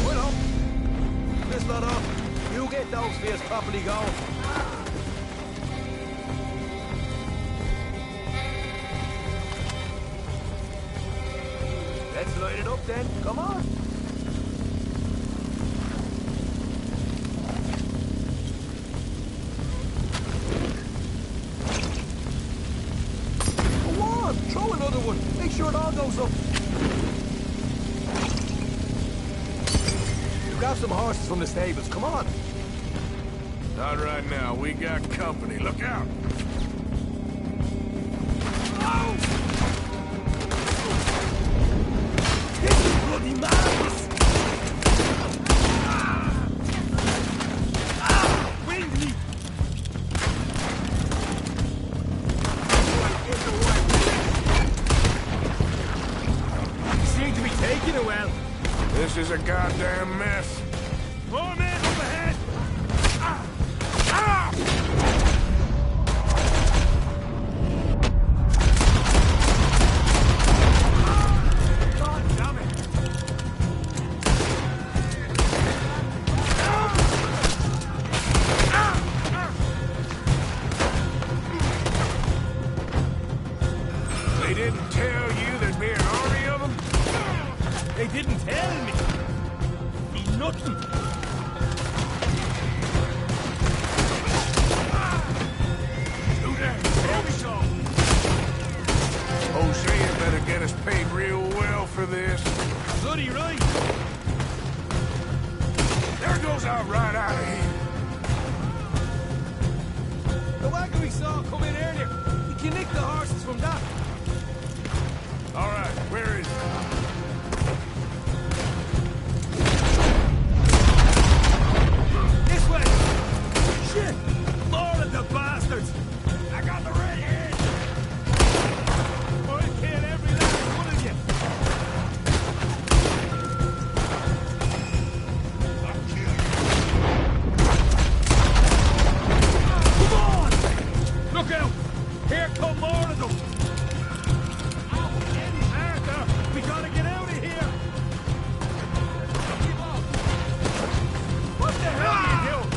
Wait up. This lot up. You get those fields properly going. Let's light it up then. Come on. Go on. Throw another one. Make sure it all goes up. Grab some horses from the stables. Come on. Not right now. We got company. Look out! This is bloody madness! Wind me! You seem to be taking it well. This is a goddamn mess. More men overhead! God damn it! They didn't tell you there'd be an army of them? They didn't tell me. Be nothing. Who that? Tell me so. Hosea better get us paid real well for this. Bloody right. There goes our right out of here. The wagon we saw come in earlier. You can nick the horses from that. All right, where is it? This way! Shit! More of the bastards! I got the red head! I'll kill every last one of you! Come on! Look out! Here come more of them! Arthur! We gotta get out of here! What the hell are you doing?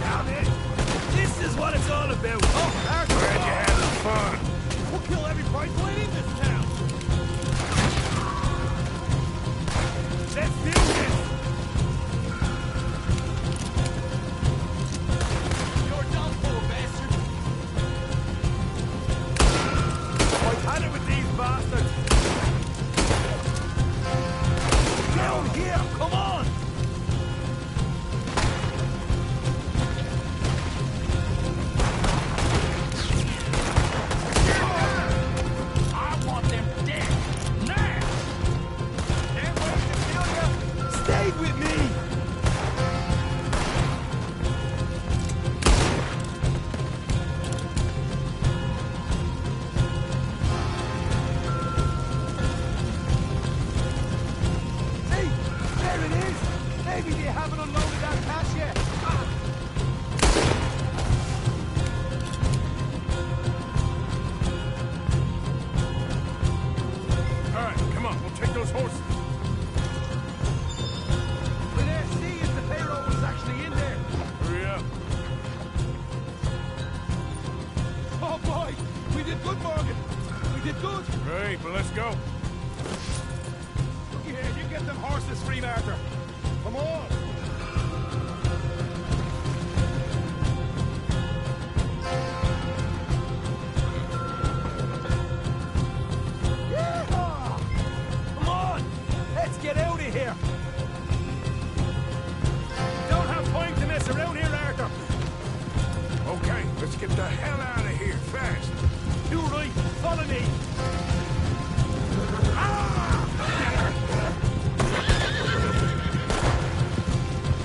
Down it! This is what it's all about! Oh, Arthur! Glad you had some fun. We'll kill every prize plane in this town! Let's do this! You're done for, bastard! I've had it with these bastards! Down here! Come on! I want them dead! Now! Can't wait to kill you! Stay with me! Hey, there it is! Maybe they haven't unloaded that cash yet. All right, come on, we'll take those horses. We're there, see if the payroll was actually in there. Hurry did good, Morgan. We did good. Great, but let's go. Looky here, you get them horses free, Arthur. Come on. Yeehaw! Come on, let's get out of here. Don't have time to mess around here, Arthur. Okay, let's get the hell out of here, fast. You right, follow me.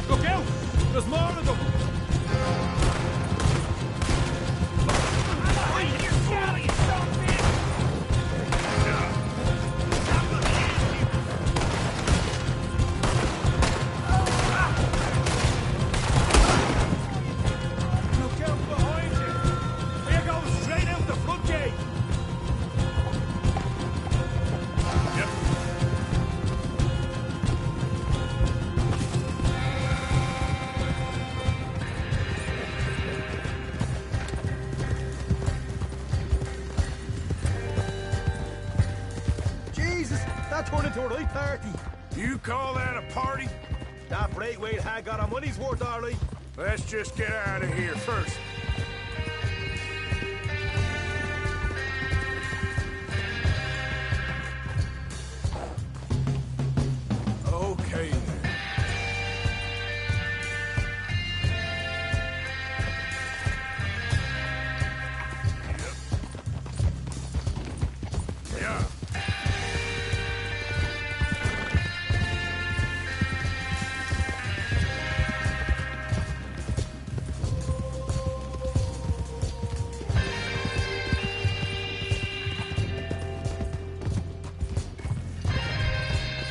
Look out! There's more of them! Look out behind you! They're going straight out the front gate! Jesus, that turned into a right party. You call that a party? That Braithwaite had got our money's worth, all right. Let's just get out of here first. Okay, then. Yeah.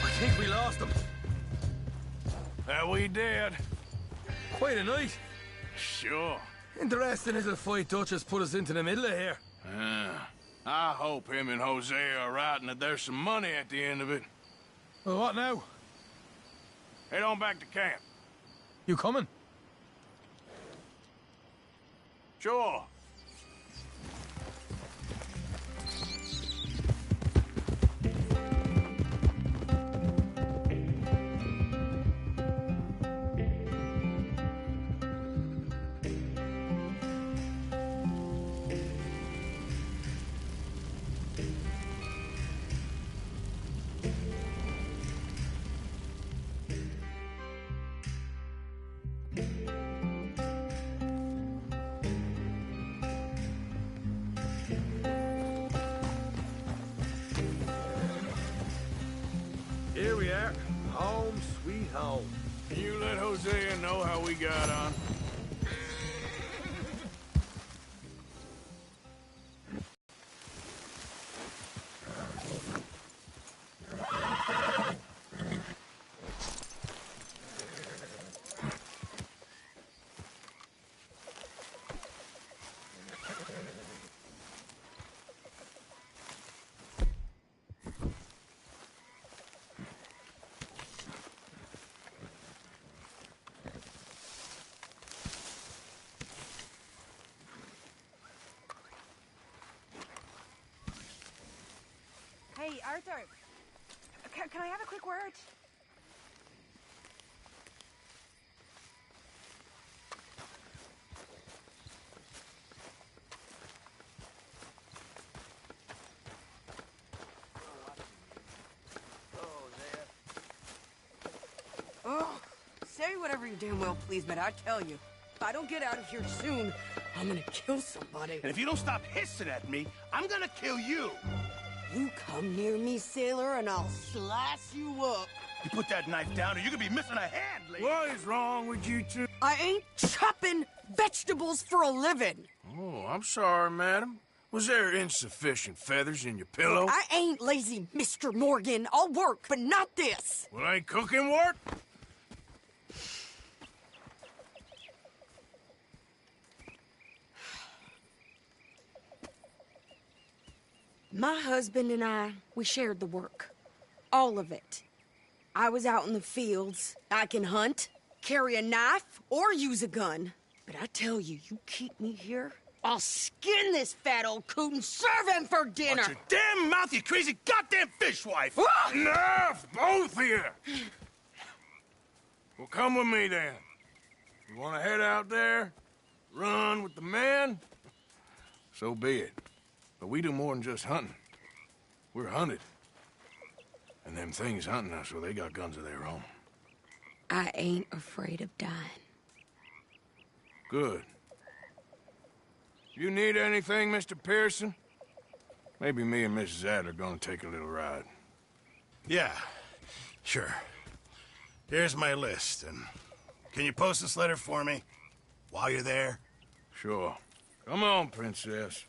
I think we lost them. That we did. Quite a night. Sure. Interesting little fight Dutch has put us into the middle of here. I hope him and Hosea are right and that there's some money at the end of it. Well, what now? Head on back to camp. You coming? Sure. Here we are. Home sweet home. You let Hosea know how we got on. Hey, Arthur. Can I have a quick word? Oh, say whatever you damn well please, but I tell you, if I don't get out of here soon, I'm gonna kill somebody. And if you don't stop hissing at me, I'm gonna kill you. You come near me, sailor, and I'll slice you up. You put that knife down or you could be missing a hand, lady. What is wrong with you two? I ain't chopping vegetables for a living. Oh, I'm sorry, madam. Was there insufficient feathers in your pillow? I ain't lazy, Mr. Morgan. I'll work, but not this. Well, ain't cooking work? My husband and I, we shared the work. All of it. I was out in the fields. I can hunt, carry a knife, or use a gun. But I tell you, you keep me here, I'll skin this fat old coot and serve him for dinner. Watch your damn mouth, you crazy goddamn fishwife! Enough, both of you! Well, come with me then. You want to head out there? Run with the men? So be it. But we do more than just hunting. We're hunted. And them things hunting us, well, they got guns of their own. I ain't afraid of dying. Good. You need anything, Mr. Pearson? Maybe me and Mrs. Adler are gonna take a little ride. Yeah, sure. Here's my list, and can you post this letter for me while you're there? Sure. Come on, Princess.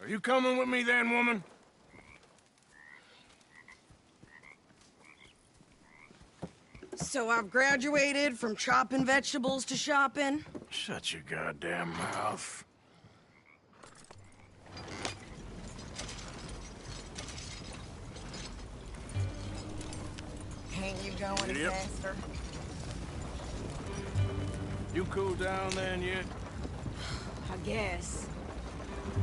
Are you coming with me then, woman? So I've graduated from chopping vegetables to shopping? Shut your goddamn mouth. Ain't you going Yep. faster? You cool down then yet? I guess.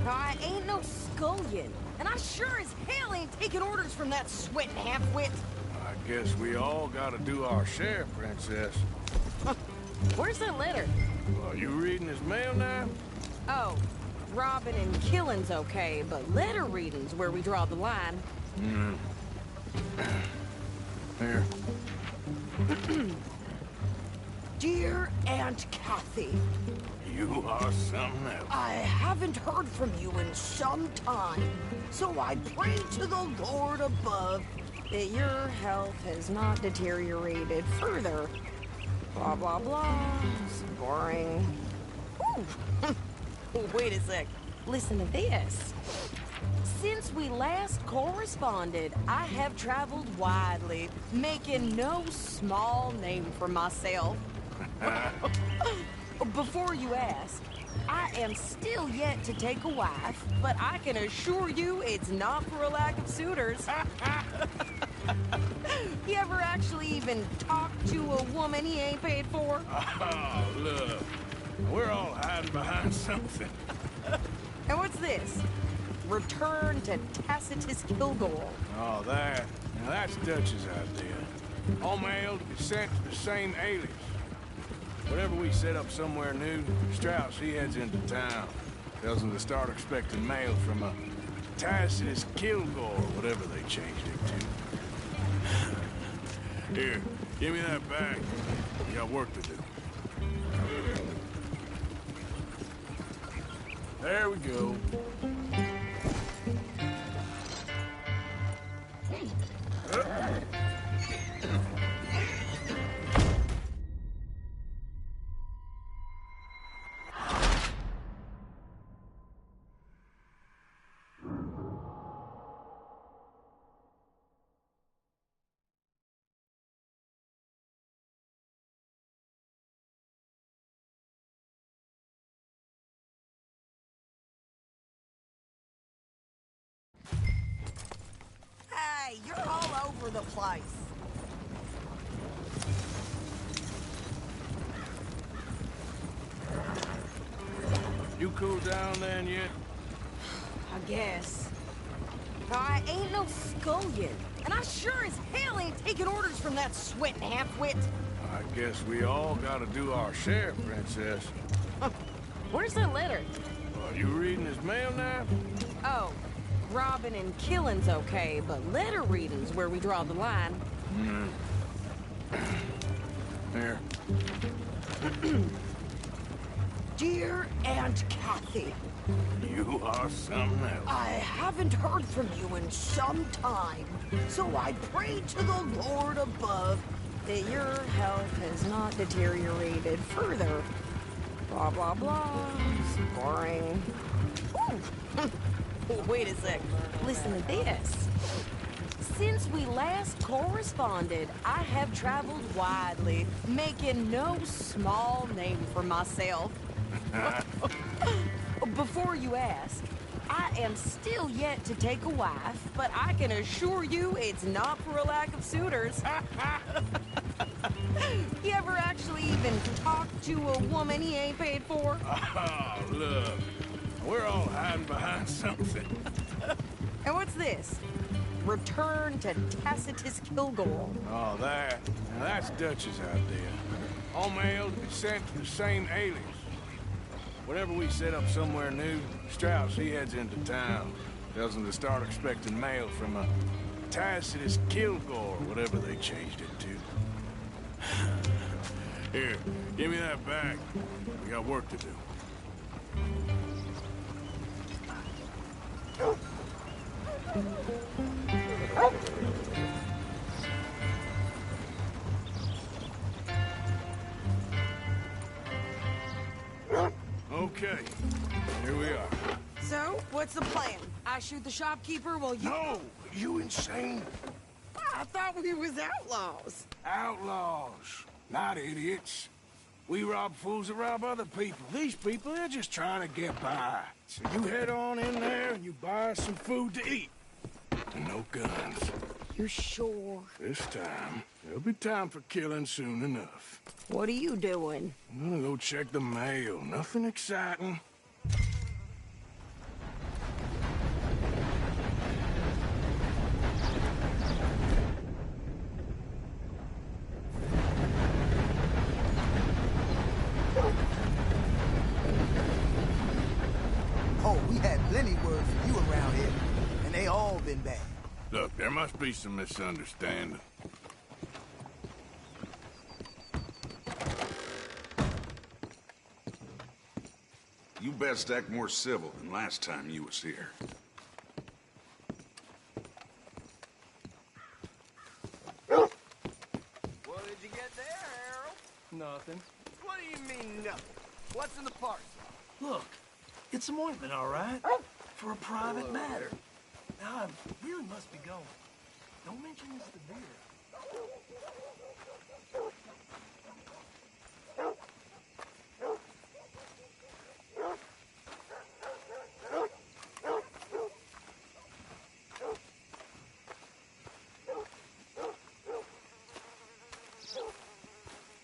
No, I ain't no scullion. And I sure as hell ain't taking orders from that sweating half-wit. I guess we all gotta do our share, Princess. Where's that letter? Are you reading his mail now? Oh, robbing and killing's okay, but letter reading's where we draw the line. Here. Dear Aunt Kathy, You are something else. I haven't heard from you in some time, so I pray to the Lord above that your health has not deteriorated further. Blah, blah, blah. It's boring. Ooh. Wait a sec. Listen to this. Since we last corresponded, I have traveled widely, making no small name for myself. Before you ask, I am still yet to take a wife, but I can assure you it's not for a lack of suitors. You ever actually even talk to a woman he ain't paid for? Oh, look. We're all hiding behind something. And what's this? Return to Tacitus Kilgore. Oh, that. Now, that's Dutch's idea. All mail to be sent to the same alias. Whenever we set up somewhere new, Strauss, he heads into town. Tells them to start expecting mail from a Tacitus Kilgore, whatever they changed it to. Here, give me that bag. We got work to do. There we go. Hey, you're all over the place. You cool down then yet? I guess. I ain't no scullion, and I sure as hell ain't taking orders from that sweating half-wit. I guess we all gotta do our share, Princess. Where's that letter? Are you reading his mail now? Oh, robbing and killing's okay, but letter reading's where we draw the line. Here. Dear Aunt Kathy, You are something else. I haven't heard from you in some time, so I pray to the Lord above that your health has not deteriorated further. Blah, blah, blah. It's boring. Ooh. Wait a sec. Listen to this. Since we last corresponded, I have traveled widely, making no small name for myself. Before you ask, I am still yet to take a wife, but I can assure you it's not for a lack of suitors. You ever actually even talk to a woman he ain't paid for? Oh, look. We're all hiding behind something. And what's this? Return to Tacitus Kilgore. Oh, that. Now that's Dutch's idea. All mail to be sent to the same alias. Whenever we set up somewhere new, Strauss, he heads into town. Tells them to start expecting mail from a Tacitus Kilgore, whatever they changed it to. Here, give me that bag. We got work to do. Okay, here we are. So, what's the plan? I shoot the shopkeeper while you... No! You insane? I thought we was outlaws. Outlaws, not idiots. We rob fools that rob other people. These people, they're just trying to get by. So you head on in there and you buy us some food to eat. And no guns. You sure? This time, there'll be time for killing soon enough. What are you doing? I'm gonna go check the mail. Nothing exciting. Oh, we had plenty word for you around here, and they all been bad. Look, there must be some misunderstanding. You best act more civil than last time you was here. What did you get there, Harold? Nothing. What do you mean, nothing? What's in the parcel? Look, it's some ointment, all right? For a private matter. Now, I really must be going. Don't mention this to Vera.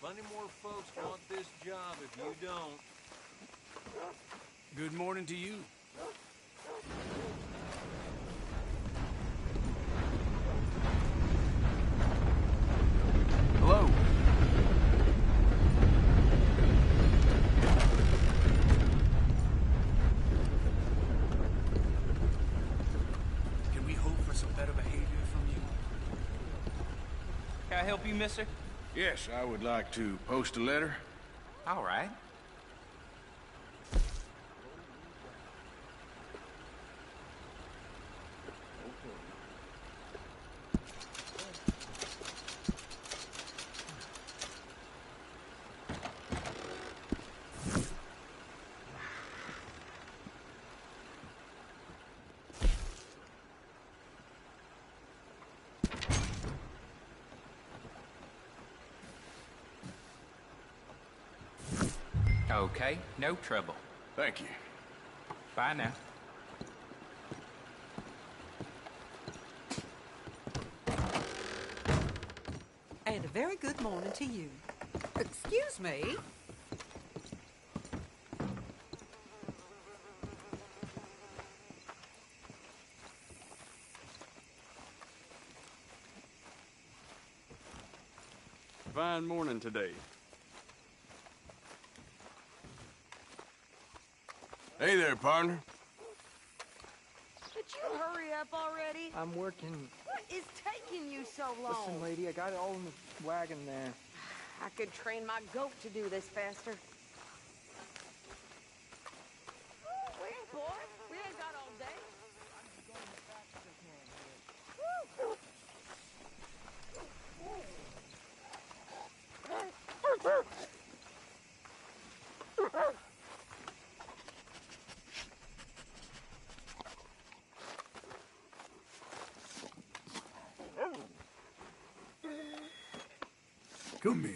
Plenty more folks want this job if you don't. Good morning to you. Hello. Can we hope for some better behavior from you? Can I help you, mister? Yes, I would like to post a letter. All right. Okay, no trouble. Thank you. Bye now. And a very good morning to you. Excuse me? Fine morning today. Hey there, partner. Could you hurry up already? I'm working. What is taking you so long? Listen, lady, I got it all in the wagon there. I could train my goat to do this faster. Wait, boy. We ain't got all day. Come here.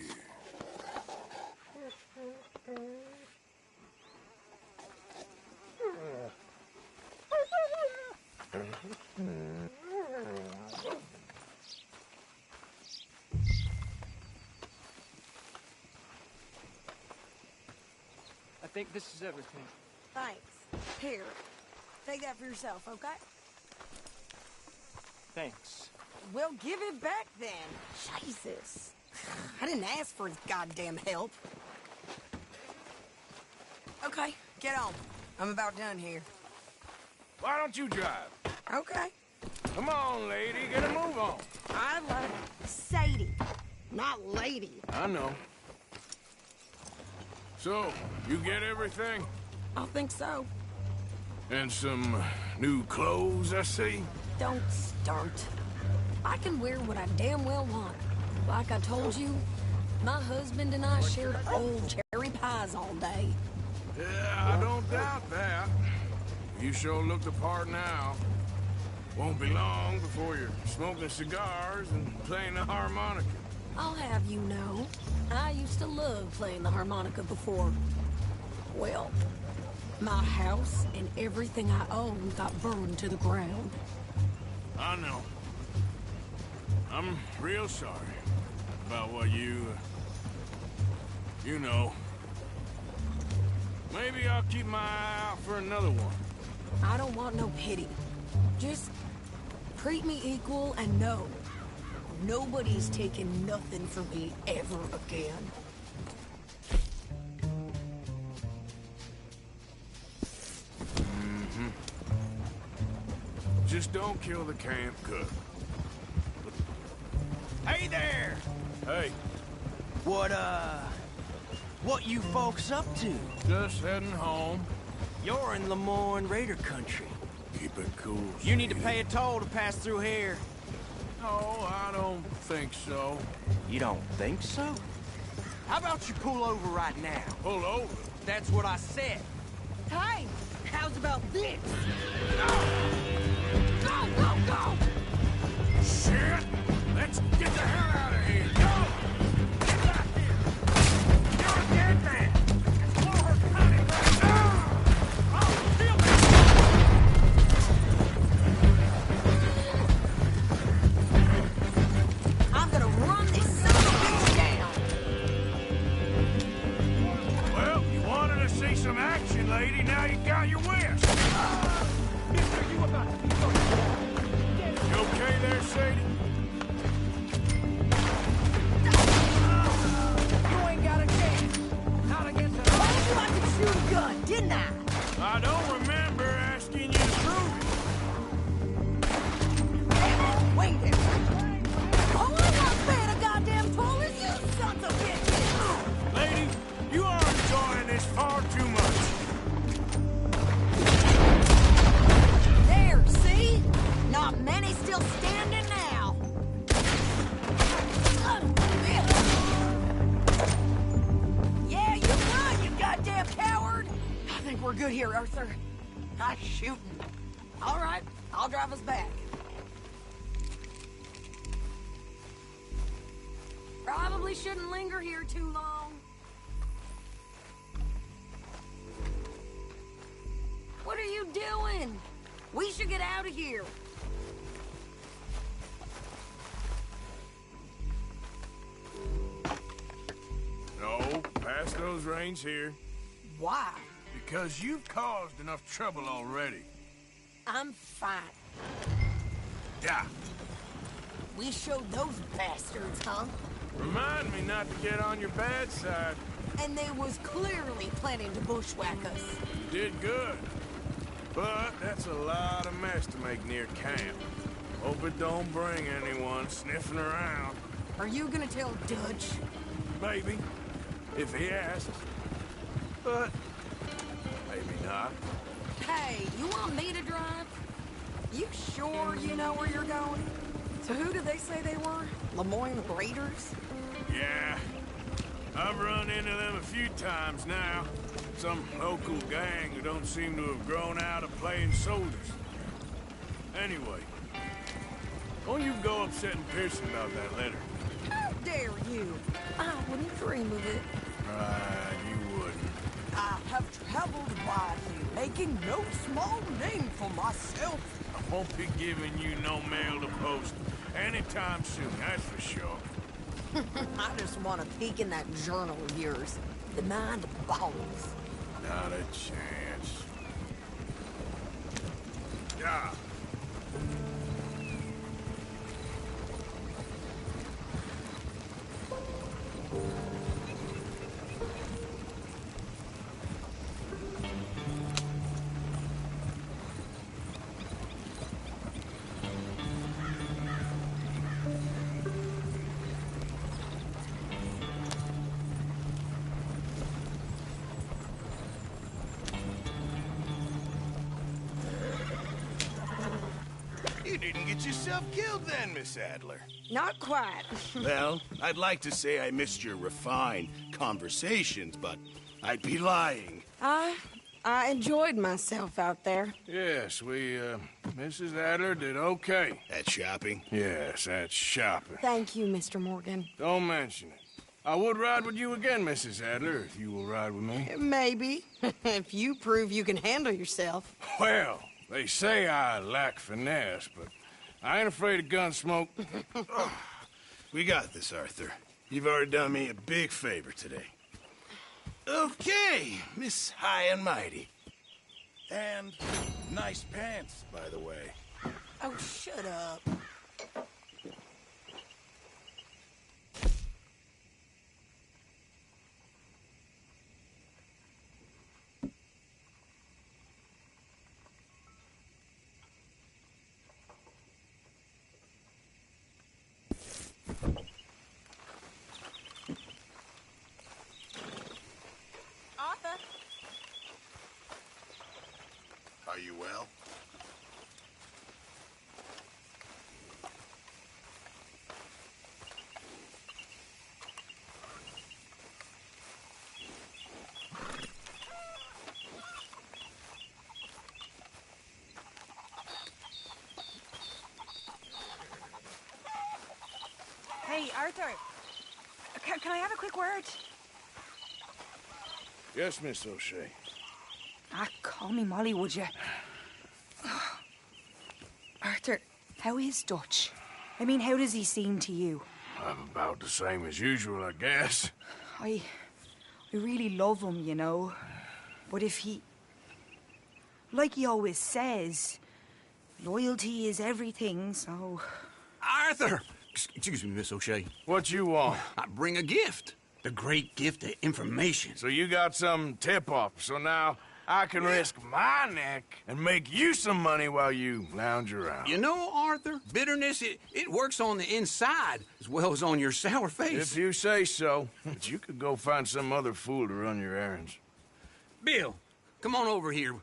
think this is everything. Thanks. Here, take that for yourself, okay? Thanks. Well, give it back then. Jesus. I didn't ask for his goddamn help. Okay, get on. I'm about done here. Why don't you drive? Okay. Come on, lady, get a move on. I like Sadie, not lady. I know. So, you get everything? I think so. And some new clothes, I see? Don't start. I can wear what I damn well want. Like I told you, my husband and I shared old cherry pies all day. Yeah, I don't doubt that. You sure look the part now. Won't be long before you're smoking cigars and playing the harmonica. I'll have you know, I used to love playing the harmonica before. Well, my house and everything I owned got burned to the ground. I know. I'm real sorry about what you know. Maybe I'll keep my eye out for another one. I don't want no pity. Just treat me equal and know nobody's taking nothing from me ever again. Mm-hmm. Just don't kill the camp cook. Hey there! Hey. What you folks up to? Just heading home. You're in Lemoyne Raider country. Keep it cool. You need to pay a toll to pass through here. No, I don't think so. You don't think so? How about you pull over right now? Pull over? That's what I said. Hey, how's about this? Go, go, go! Shit! Let's get the hell out of here! Go! Get back here! You're a dead man! Lord, honey, I'll kill you! I'm gonna run this son of a bitch down! Well, you wanted to see some action, lady. Now you got your wish. Mister, you about to be You okay there, Sadie? You ain't got a chance. Not against a... I told you I could shoot a gun, didn't I? I don't remember asking you to prove it. Wait a minute. All I want paying a goddamn toll is you sons of bitches! Lady, you are enjoying this far too much. There, see? Not many still standing now. Yeah, you run, you goddamn coward! I think we're good here, Arthur. Not shooting. All right, I'll drive us back. Probably shouldn't linger here too long. What are you doing? We should get out of here. No, pass those reins here. Why? Because you've caused enough trouble already. I'm fine. Yeah. We showed those bastards, huh? Remind me not to get on your bad side. And they was clearly planning to bushwhack us. You did good. But that's a lot of mess to make near camp. Hope it don't bring anyone sniffing around. Are you gonna tell Dutch? Maybe. If he asks. But maybe not. Hey, you want me to drive? You sure you know where you're going? So who did they say they were? Lemoyne Raiders? Yeah. I've run into them a few times now. Some local gang who don't seem to have grown out of playing soldiers. Anyway, don't you go upsetting Pearson about that letter. How dare you? I wouldn't dream of it. Right, you wouldn't. I have traveled widely, making no small name for myself. I won't be giving you no mail to post anytime soon, that's for sure. I just want to peek in that journal of yours. The mind boggles. Not a chance. Yeah. You didn't get yourself killed then, Miss Adler. Not quite. Well, I'd like to say I missed your refined conversations, but I'd be lying. I enjoyed myself out there. Yes, Mrs. Adler did okay. At shopping? Yes, at shopping. Thank you, Mr. Morgan. Don't mention it. I would ride with you again, Mrs. Adler, if you will ride with me. Maybe. If you prove you can handle yourself. Well, they say I lack finesse, but I ain't afraid of gun smoke. We got this, Arthur. You've already done me a big favor today. Okay, Miss High and Mighty. And nice pants, by the way. Oh, shut up. Arthur? Are you well? Hey, Arthur. Can I have a quick word? Yes, Miss O'Shea. Call me Molly, would you? Arthur, how is Dutch? I mean, how does he seem to you? I'm about the same as usual, I guess. I really love him, you know. But if he... Like he always says, loyalty is everything, so... Arthur! Excuse me, Miss O'Shea. What you want? I bring a gift. The great gift of information. So you got some tip-off, so now I can risk my neck and make you some money while you lounge around. You know, Arthur, bitterness, it works on the inside as well as on your sour face. If you say so. But you could go find some other fool to run your errands. Bill, come on over here.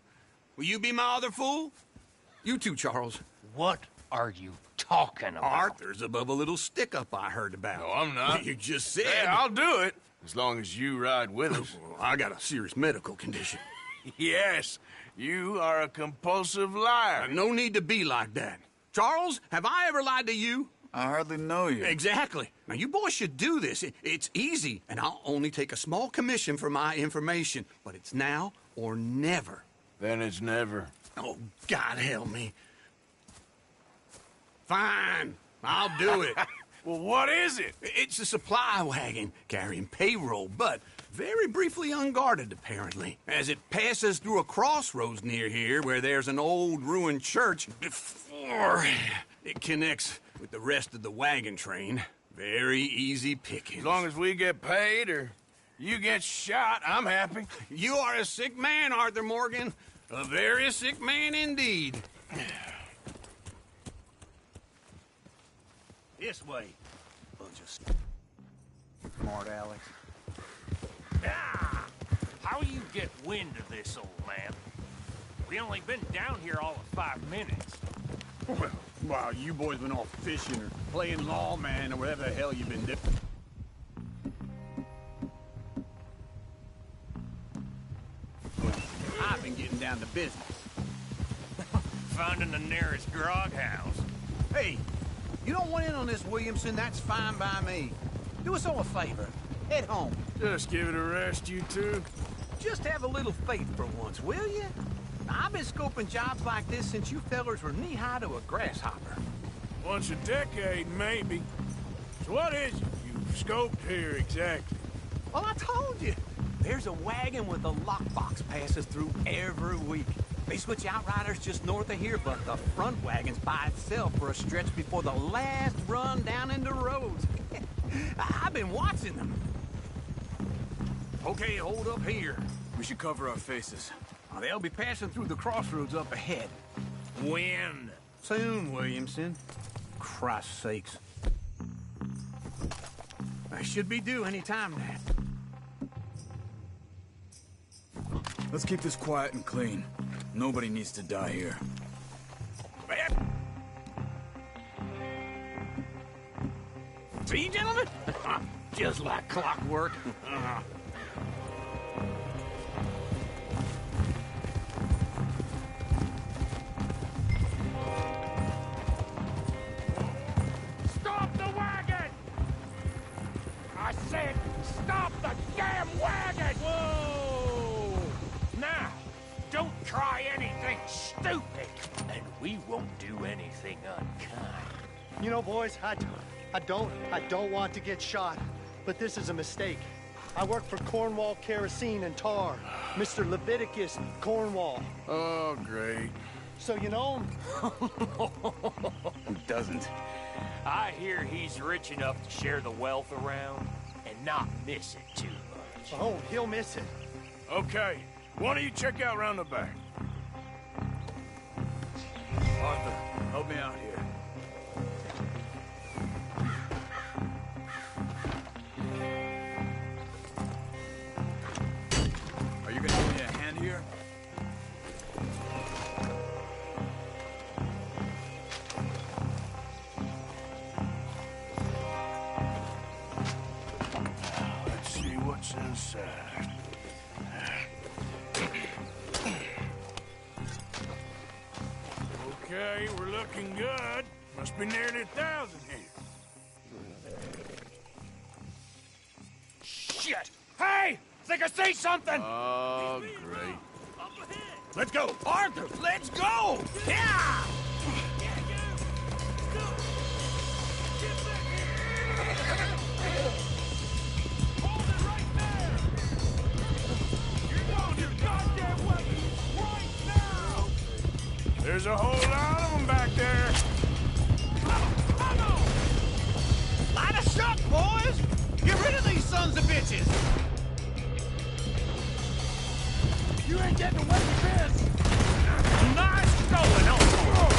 Will you be my other fool? You too, Charles. What are you talking about? Arthur's above a little stick-up I heard about. No, I'm not. You just said... Hey, I'll do it, as long as you ride with us. I got a serious medical condition. Yes, you are a compulsive liar. No need to be like that. Charles, have I ever lied to you? I hardly know you. Exactly. Now, you boys should do this. It's easy, and I'll only take a small commission for my information. But it's now or never. Then it's never. Oh, God help me. Fine. I'll do it. Well, what is it? It's a supply wagon carrying payroll, but very briefly unguarded, apparently. As it passes through a crossroads near here where there's an old ruined church before it connects with the rest of the wagon train. Very easy pickings. As long as we get paid or you get shot, I'm happy. You are a sick man, Arthur Morgan. A very sick man indeed. This way. Bunch of Smart Alex. How you get wind of this, old man? We only been down here all of 5 minutes. Well, while you boys been off fishing or playing lawman or whatever the hell you've been doing. I've been getting down to business. Finding the nearest grog house. Hey, you don't want in on this, Williamson, that's fine by me. Do us all a favor. Head home. Just give it a rest, you two. Just have a little faith for once, will you? I've been scoping jobs like this since you fellers were knee-high to a grasshopper. Once a decade, maybe. So what is it you've scoped here exactly? Well, I told you. There's a wagon with a lockbox passes through every week. They switch outriders just north of here, but the front wagon's by itself for a stretch before the last run down into Rhodes. I've been watching them. Okay, hold up here. We should cover our faces. They'll be passing through the crossroads up ahead. When? Soon, Williamson. Christ's sakes. I should be due any time now. Let's keep this quiet and clean. Nobody needs to die here. See, gentlemen? Just like clockwork. Stop the wagon! I said, stop the damn wagon! Whoa! Now, don't try anything stupid, and we won't do anything unkind. You know, boys, I don't want to get shot, but this is a mistake. I work for Cornwall Kerosene and Tar, Mr. Leviticus Cornwall. Oh, great. So you know him? Who doesn't? I hear he's rich enough to share the wealth around and not miss it too much. Oh, he'll miss it. Okay, why don't you check out round the back? Arthur, help me out here. Are you gonna give me a hand here? Let's see what's inside. Okay, we're looking good. Must be nearly 1,000 here. Shit! Hey! Think I see something! Oh, great. Let's go! Arthur, let's go! Yeah! There's a whole lot of them back there. Light a shot, boys! Get rid of these sons of bitches! You ain't getting away with this! Nice going, Uncle!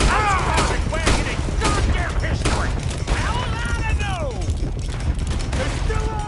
Ah! Wagon in goddamn history! How am I to know? They're still on!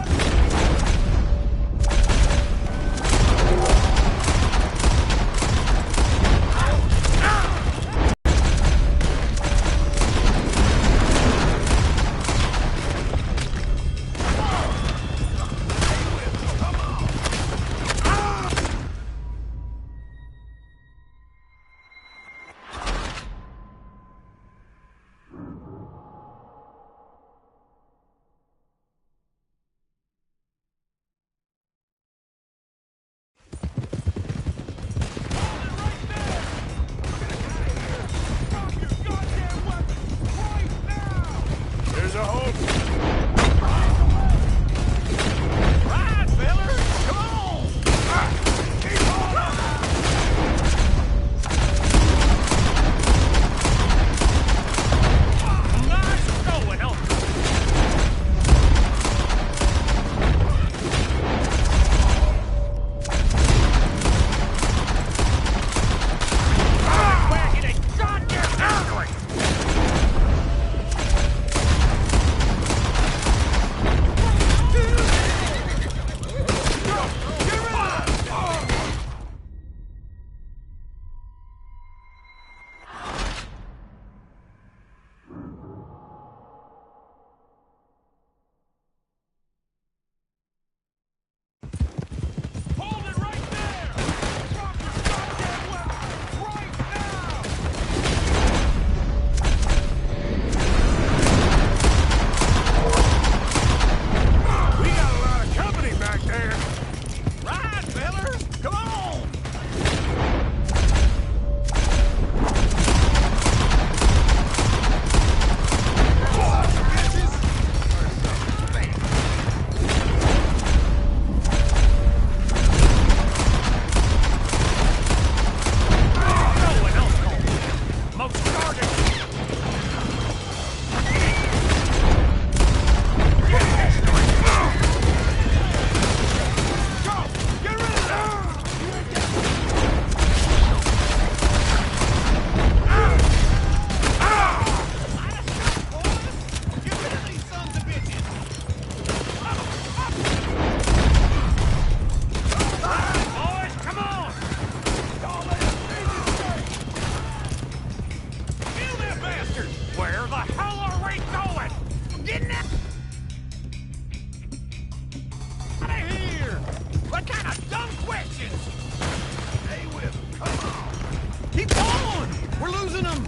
We're losing them!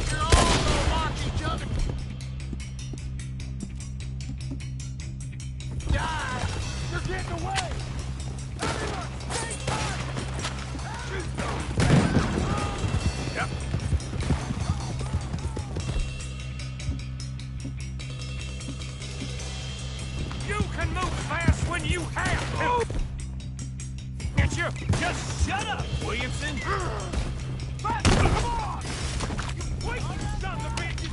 You're all gonna watch each other. Die! You're getting away! Everyone, stay tight! Yep. You can move fast when you have to! Can't you? Just shut up, Williamson! Faster, come on! Wait, you sons of bitches!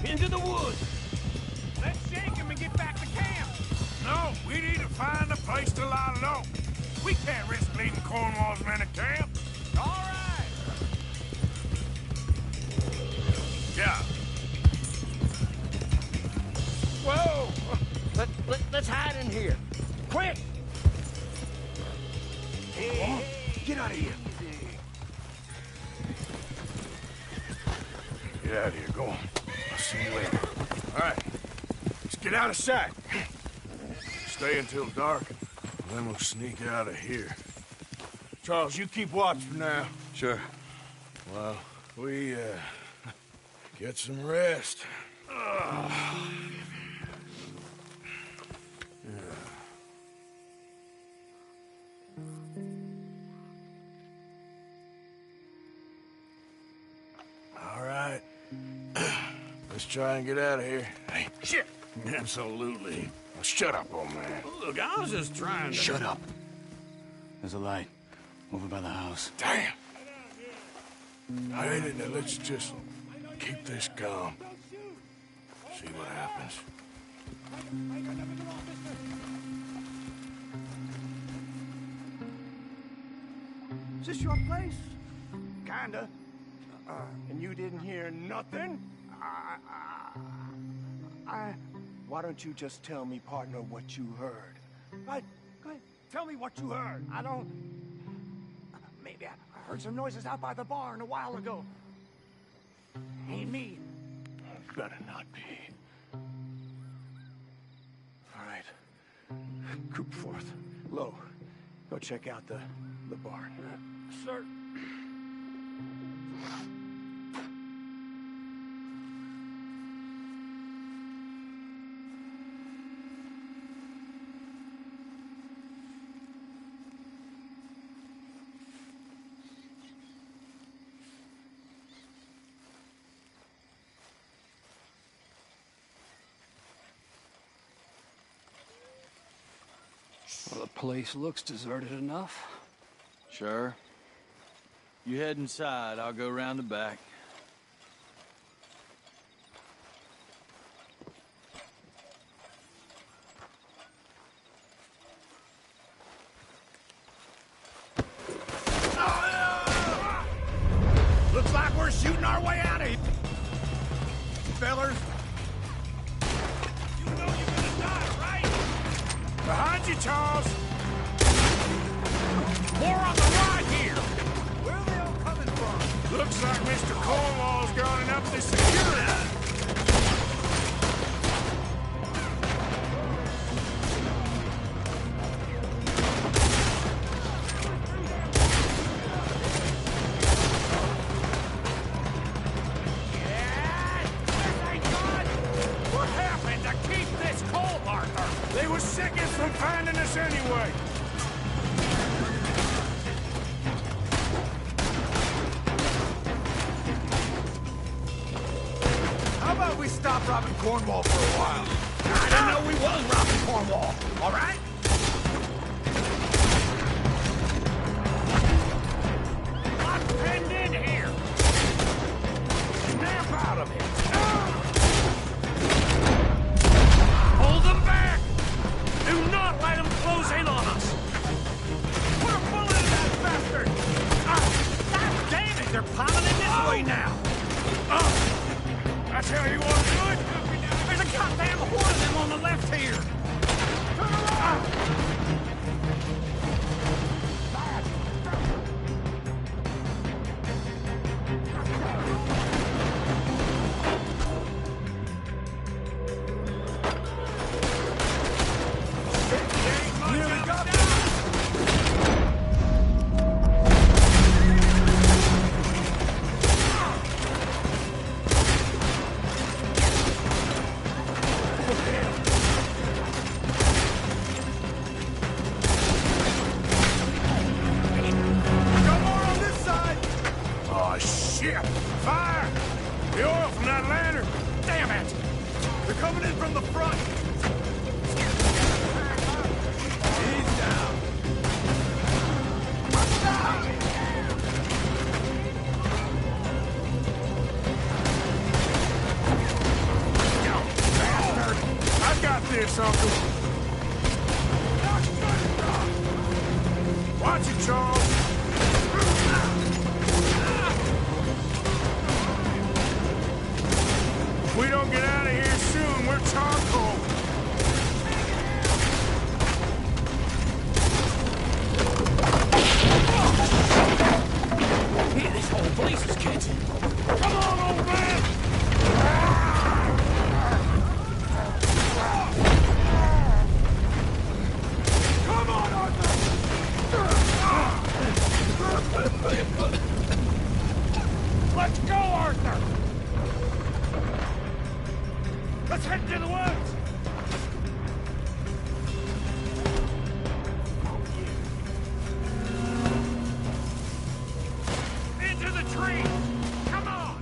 Into the woods! Let's shake him and get back to camp! No, we need to find a place to lie low. We can't risk leaving Cornwall's men at camp. All right! Yeah. Whoa! Let's hide in here. Quick! Hey, get out of here. Get out of here, go on. I'll see you later. All right, let's get out of sight. Stay until dark, and then we'll sneak out of here. Charles, you keep watch for now. Sure. Well, we, get some rest. All right. Let's try and get out of here. Hey, shit! Absolutely. Well, shut up, old man. Look, I was just trying to... Shut up. There's a light over by the house. Damn! I hate it. Now let's just keep this calm. See what happens. Is this your place? Kinda. And you didn't hear nothing? Why don't you just tell me, partner, what you heard? Right? Go ahead. Tell me what you heard. I don't... Maybe I heard some noises out by the barn a while ago. Ain't me. Better not be. All right. Group forth. Low. Go check out the barn. Sir. Well, the place looks deserted enough. Sure. You head inside, I'll go round the back. Looks like we're shooting our way out of here. Fellers. You know you're gonna die, right? Behind you, Charles! More on the right here! Where are they all coming from? Looks like Mr. Cornwall's gone and upped the security. What happened to keep this coal, Arthur? They were seconds from finding us anyway. How about we stop robbing Cornwall for a while? I didn't know we was robbing Cornwall, all right? I'm pinned in here. Snap out of it. Hold them back! Do not let them close in on us! Put a bullet in that bastard! God damn it, they're piling in this way now! That's how you want to do it? There's a goddamn horde of them on the left here! Turn around! Nearly got them! Oh, shit! Fire! The oil from that lantern! Damn it! They're coming in from the front! He's down! I got this, Uncle. Watch it, Charles. If we don't get out of here soon, we're charcoal. Yeah, this whole place is catching. Come on, old man! Come on, Arthur! Let's go, Arthur! Let's head to the woods! Into the tree! Come on!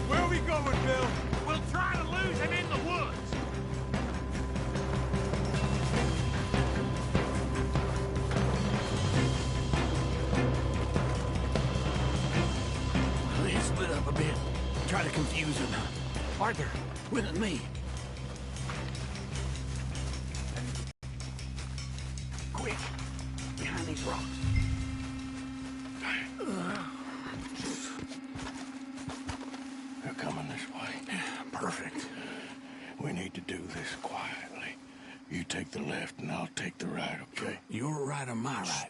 Where are we going, Bill? We'll try to lose him in the woods! They split up a bit. Try to confuse him. Arthur, with me. Quick! Behind these rocks. They're coming this way. Perfect. We need to do this quietly. You take the left and I'll take the right, okay? Your right or my right?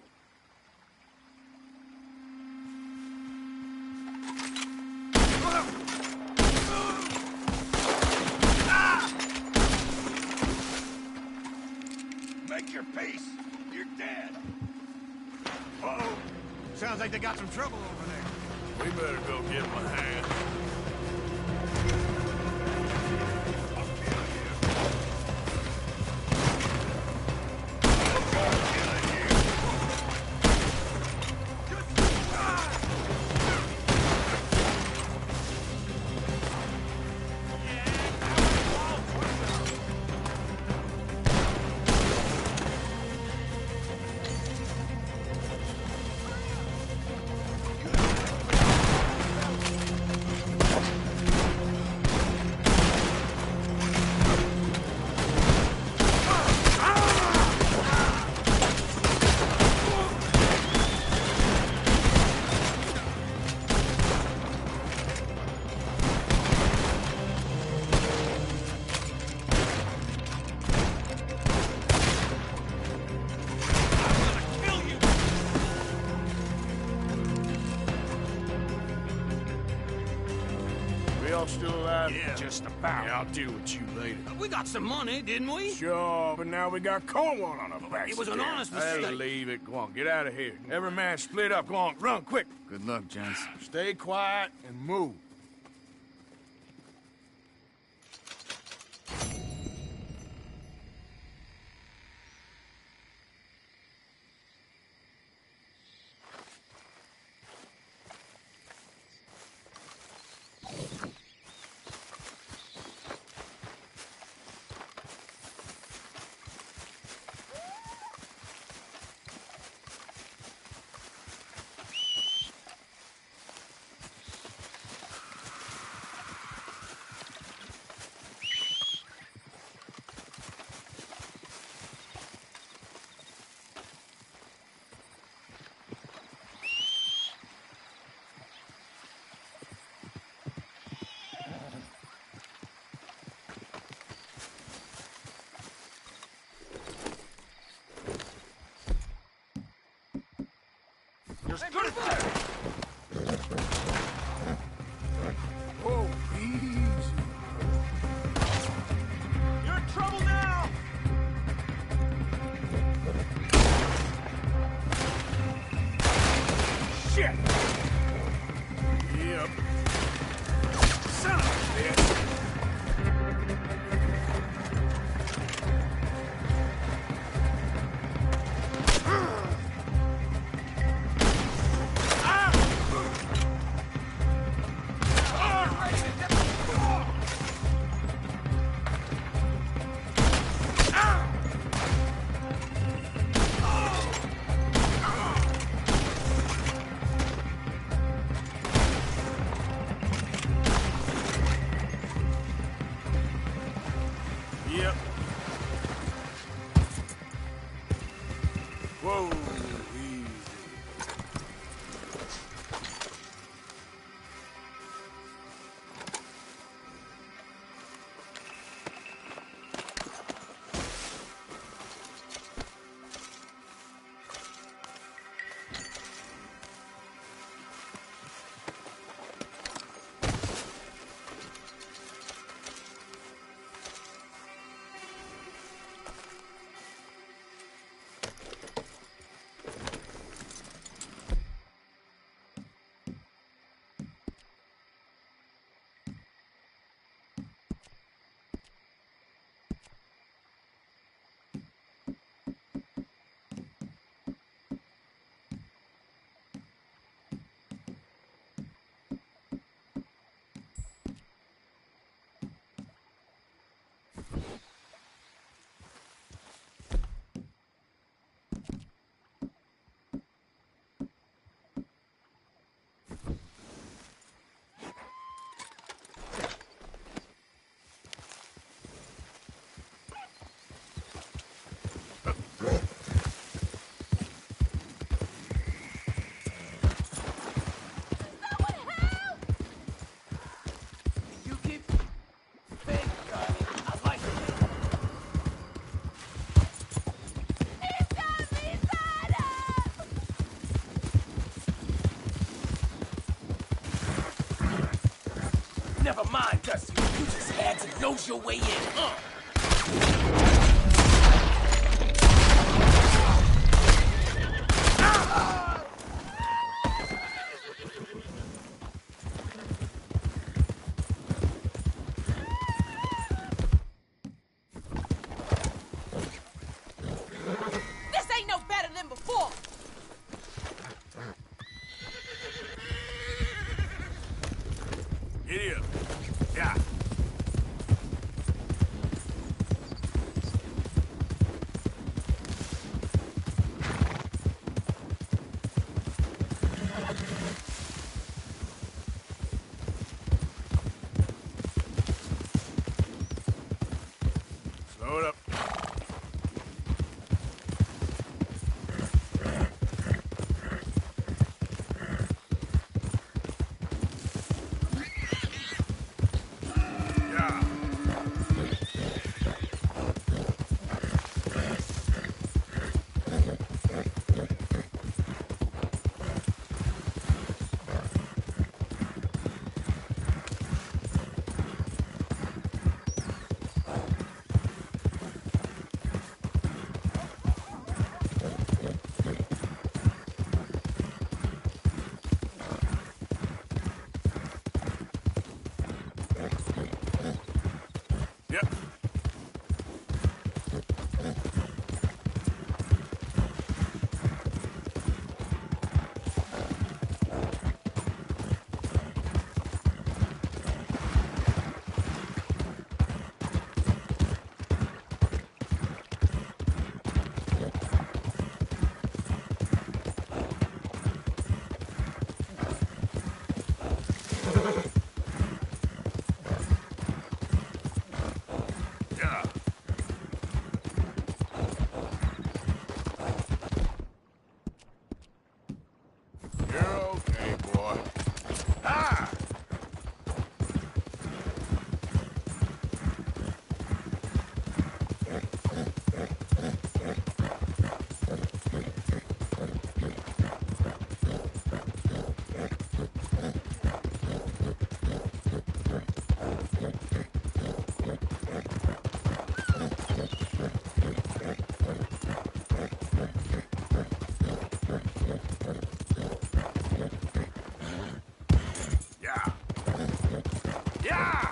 Make your peace! You're dead! Uh-oh! Sounds like they got some trouble over there. We better go give them a hand. Still alive? Yeah. Just about. Yeah, I'll deal with you later. We got some money, didn't we? Sure, but now we got Cornwall on our backs. It was an honest Hey, mistake. leave it. Go on, get out of here. Every man split up. Go on, run, quick. Good luck, gents. Stay quiet and move. Just good at that. Whoa, easy. You're in trouble now! Shit! Yep. Son of a bitch! Yep. Whoa, easy. of mine, Dusty. You just had to nose your way in, huh? This ain't no better than before. Giddy up. Yeah. Slow it up. Yep. Yeah. You're okay, boy. Ah! Yeah. Yeah!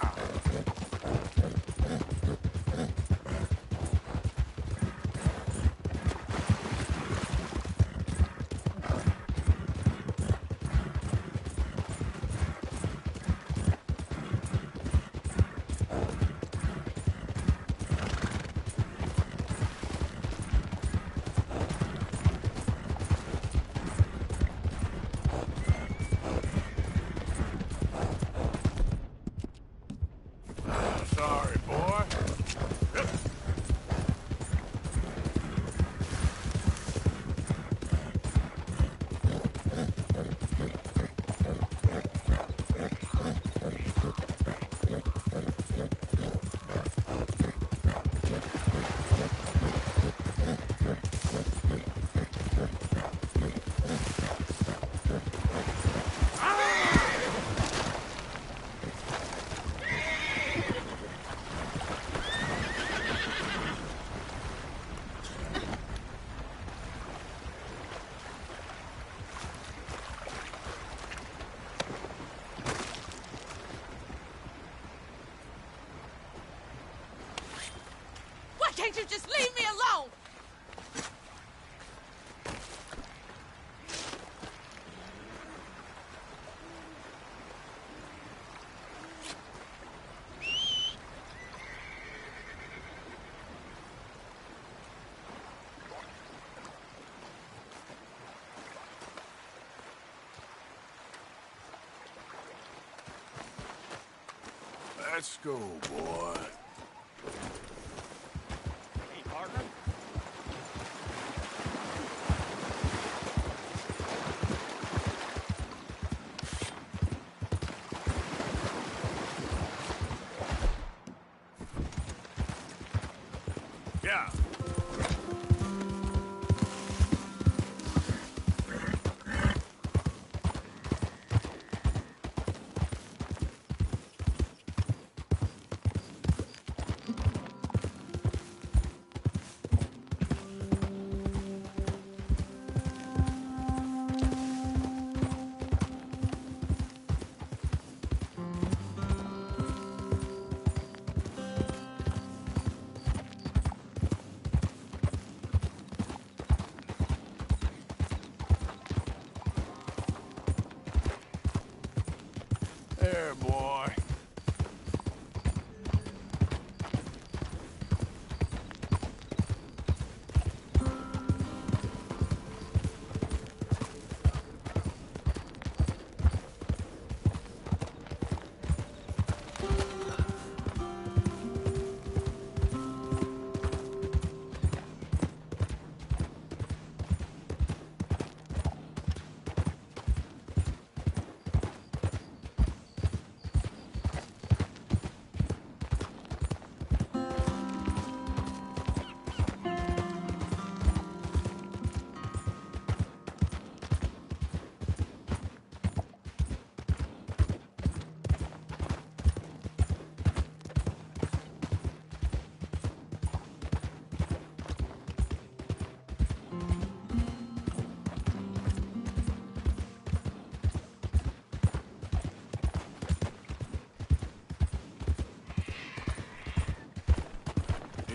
Sorry, boy. Yep. Why can't you just leave me alone? Let's go, boy. Hey, partner. Yeah.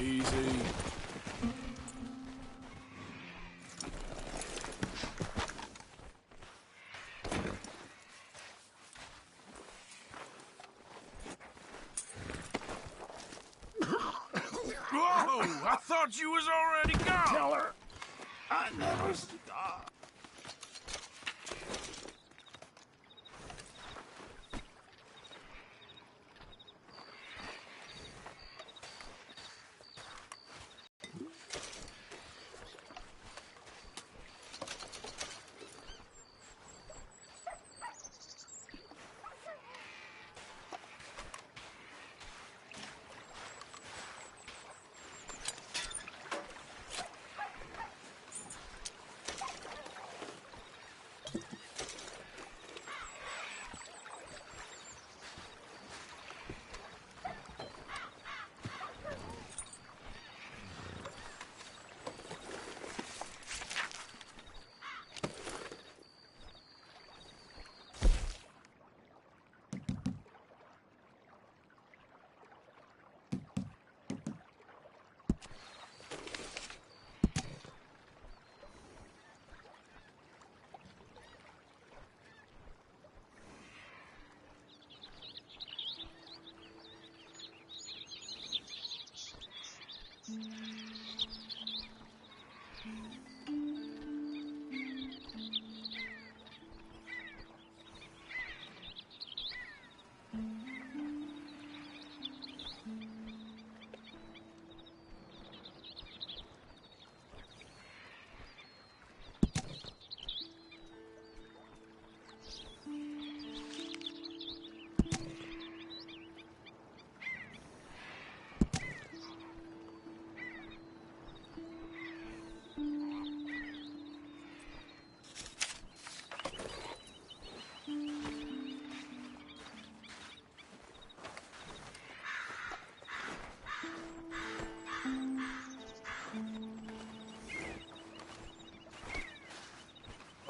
Easy. Whoa! I thought you was already gone. Tell her I never stop.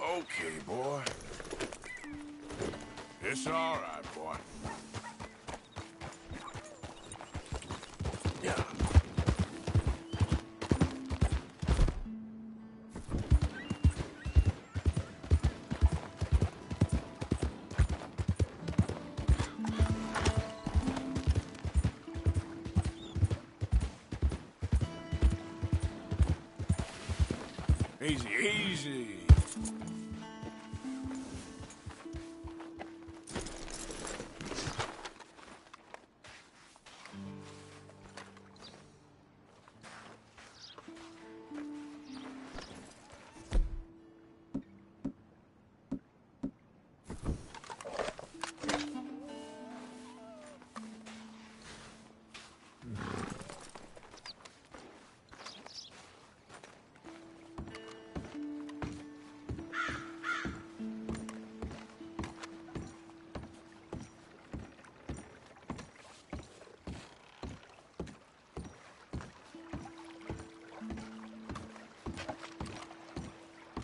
Okay, boy. It's all right, boy. Yeah. Easy, easy.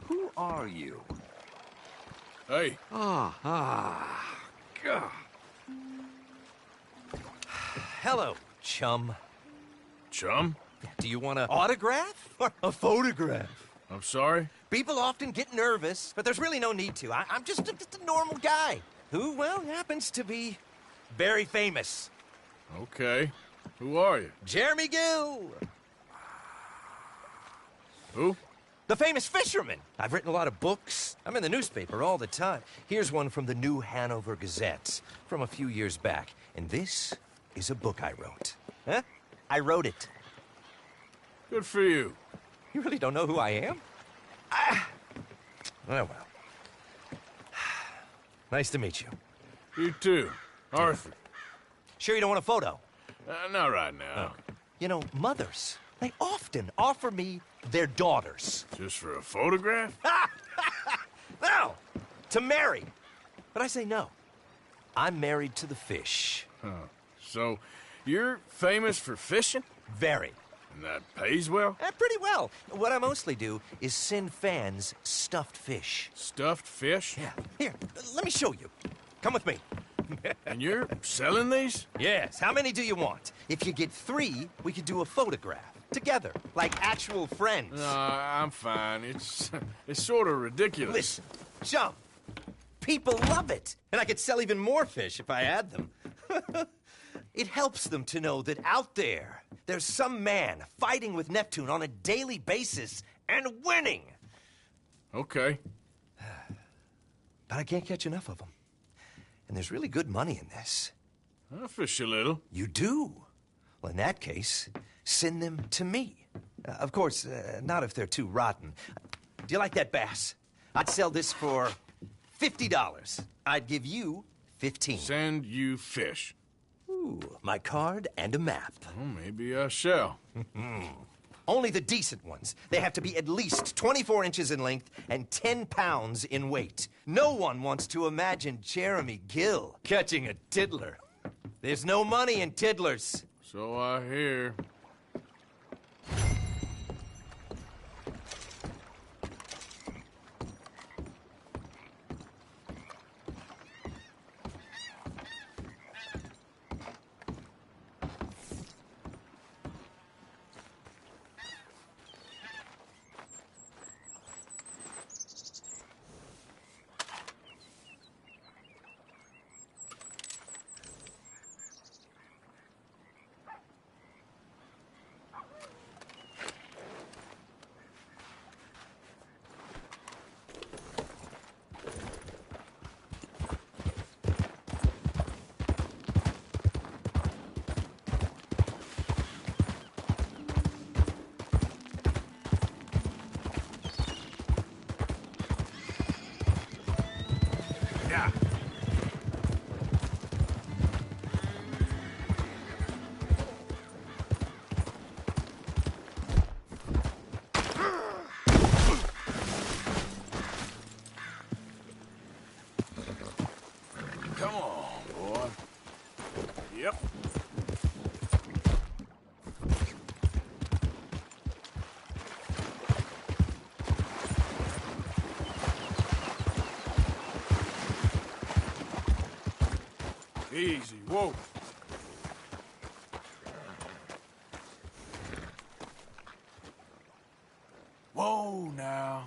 Who are you? Hey. God. Hello, chum. Chum? Do you want an autograph or a photograph? I'm sorry? People often get nervous, but there's really no need to. I'm just a normal guy who, well, happens to be very famous. Okay. Who are you? Jeremy Gill. Who? The famous fisherman. I've written a lot of books. I'm in the newspaper all the time. Here's one from the New Hanover Gazette from a few years back. And this is a book I wrote. Huh? I wrote it. Good for you. You really don't know who I am? Oh, well. Nice to meet you. You too. Arthur. Sure you don't want a photo? Not right now. You know, mothers, they often offer me their daughters. Just for a photograph? No, to marry. But I say no. I'm married to the fish. Huh. So, you're famous for fishing? Very. And that pays well? Pretty well. What I mostly do is send fans stuffed fish. Stuffed fish? Yeah. Here, let me show you. Come with me. And you're selling these? Yes. How many do you want? If you get 3, we could do a photograph. Together, like actual friends. No, I'm fine. It's sort of ridiculous. Listen, Chum, people love it. And I could sell even more fish if I had them. It helps them to know that out there's some man fighting with Neptune on a daily basis and winning. Okay. But I can't catch enough of them. And there's really good money in this. I'll fish a little. You do? Well, in that case, send them to me. Of course, not if they're too rotten. Do you like that bass? I'd sell this for $50. I'd give you 15. Send you fish. Ooh, my card and a map. Well, maybe I shall. Only the decent ones. They have to be at least 24 inches in length and 10 pounds in weight. No one wants to imagine Jeremy Gill catching a tiddler. There's no money in tiddlers. So I hear. Come on, boy. Yep. Easy, whoa. Whoa, now.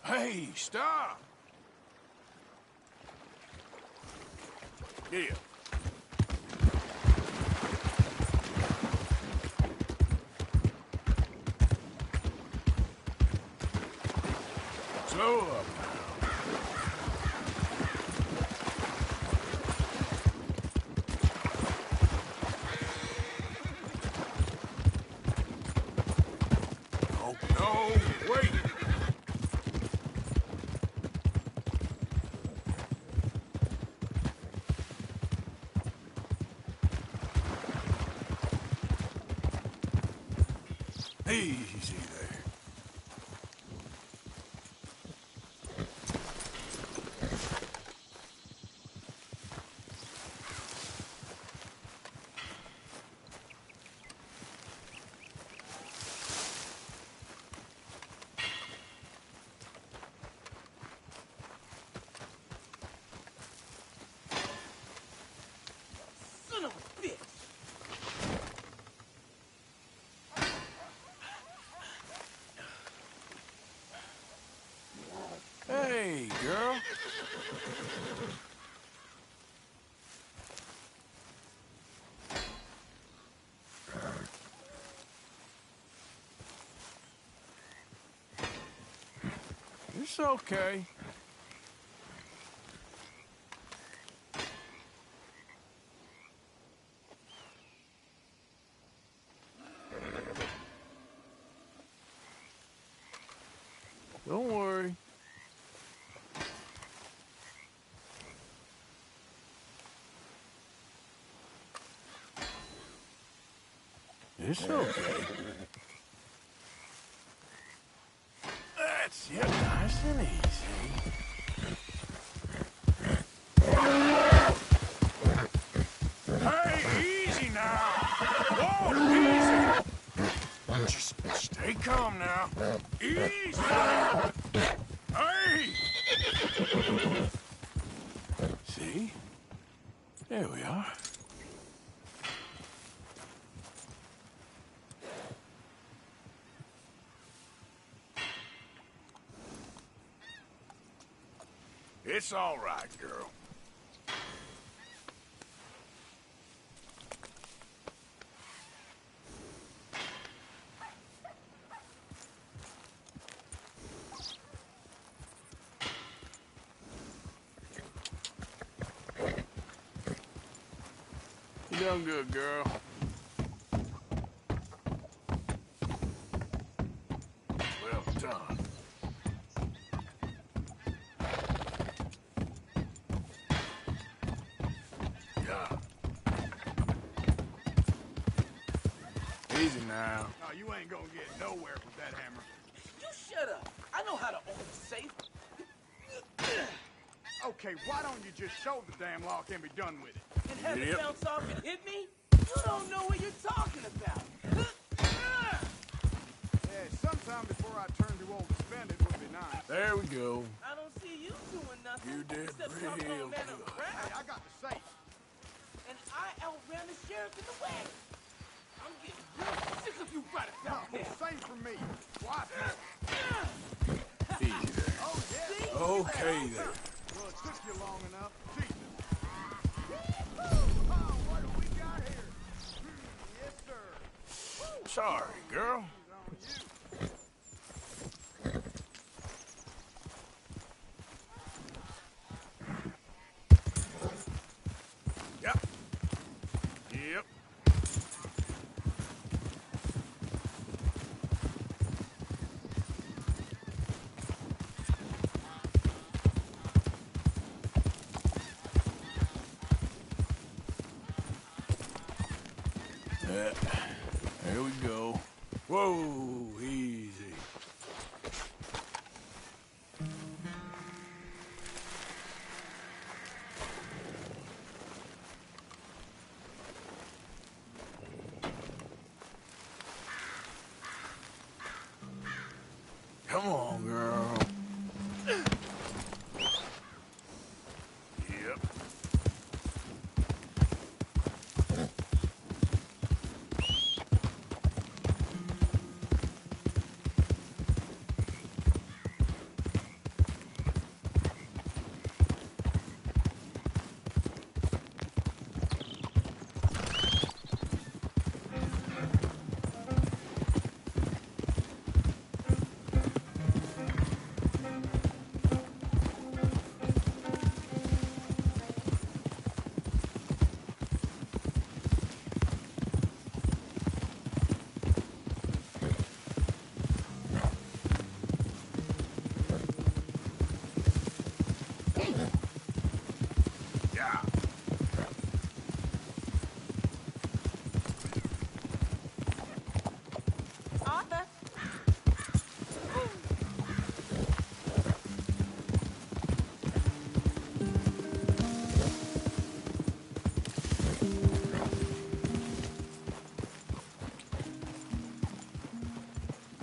Hey, stop! Here. Slow up now. Oh, no, wait! Easy there. Son of a bitch! Hey, girl. It's okay. Don't worry. It's okay. That's it, nice and easy. Hey, easy now! Whoa, easy! See? There we are. It's all right, girl. You done good, girl. Well done. Yeah. Easy now. No, you ain't gonna get nowhere with that hammer. You shut up. I know how to open a safe. Okay, why don't you just show the damn lock and be done with it? And have it Yep. bounce off and hit me? You don't know what you're talking about. Yeah, sometime before I turn too old to spend it would be nice. There we go. I don't see you doing nothing. You did except real talking all manner good. of crap. Hey, I got the safe. And I outran the sheriff in the wagon. I'm getting real sick of you right about No, now. same for me. Watch it. Easy there. Oh, yeah. Okay there. Well, it took you long enough. Jesus. Oh, what do we got here? Yes, sir. Sorry, girl. Yep. Yep. There we go. Whoa, easy. Come on, girl. Yep. Yeah. Arthur?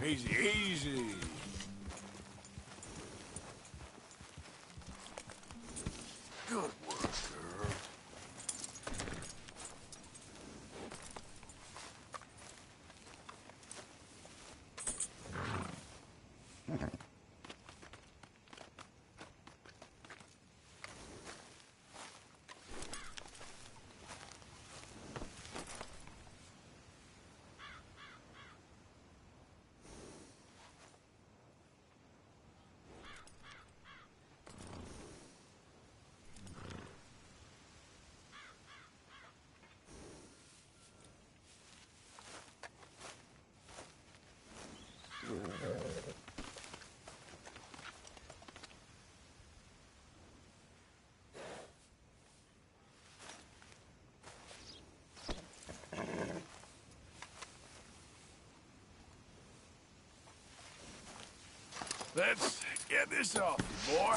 Easy, easy. Good work, girl. Let's get this off you, boy.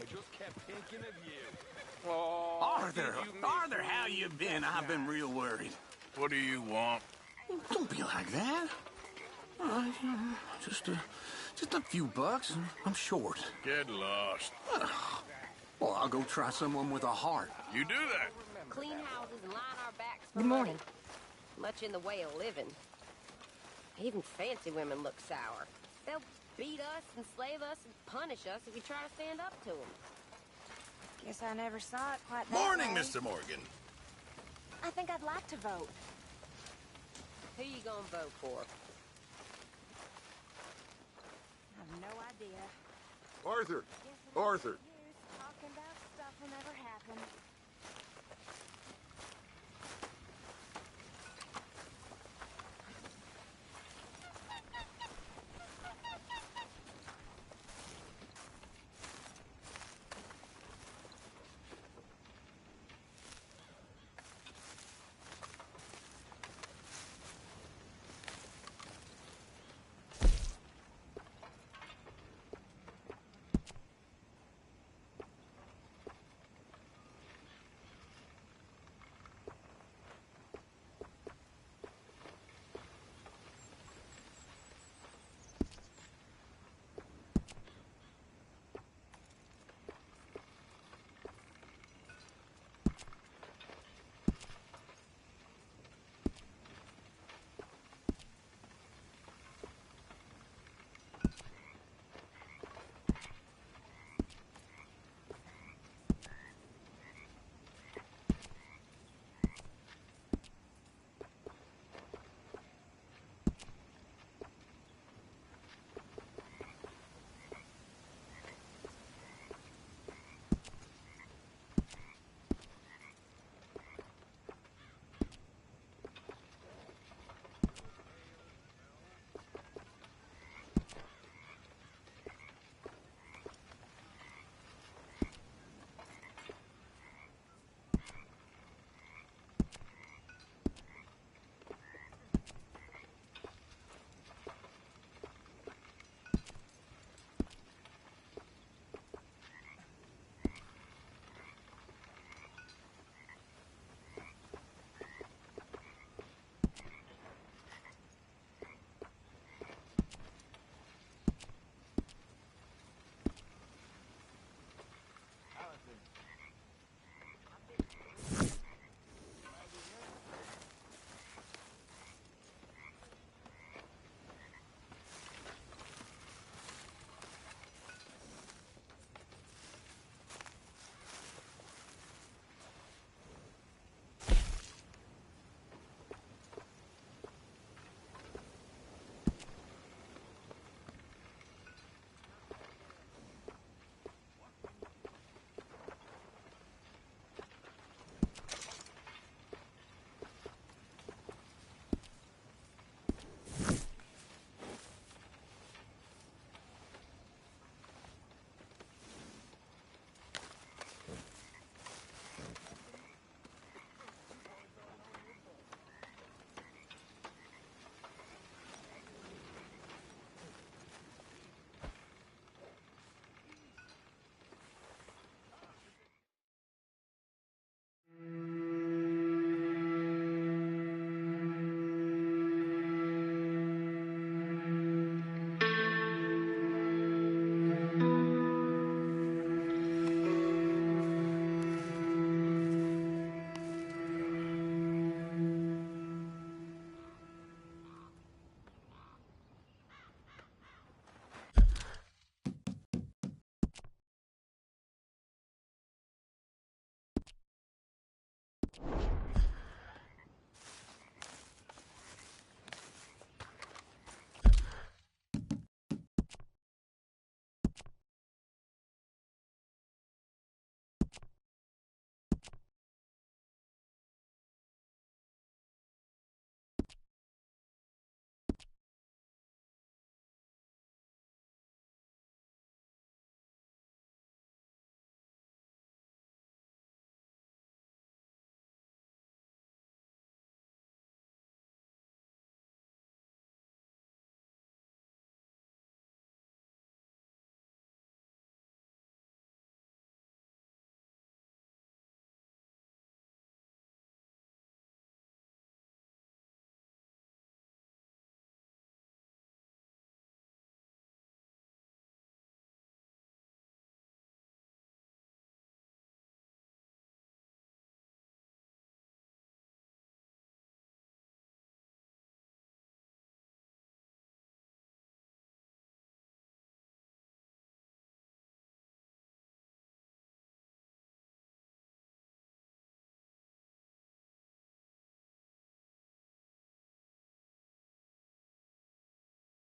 I just kept thinking of you. Oh, Arthur, Arthur, how you been? I've been real worried. What do you want? Don't be like that. Just a few bucks. I'm short. Get lost. Well, I'll go try someone with a heart. You do that. Clean houses and line our backs for Good morning. money. Much in the way of living. Even fancy women look sour. They'll beat us, enslave us, and punish us if we try to stand up to them. Guess I never saw it quite that Morning, way. Mr. Morgan. I think I'd like to vote. Who you gonna vote for? I have no idea. Arthur! Arthur! Talking about stuff will never happen.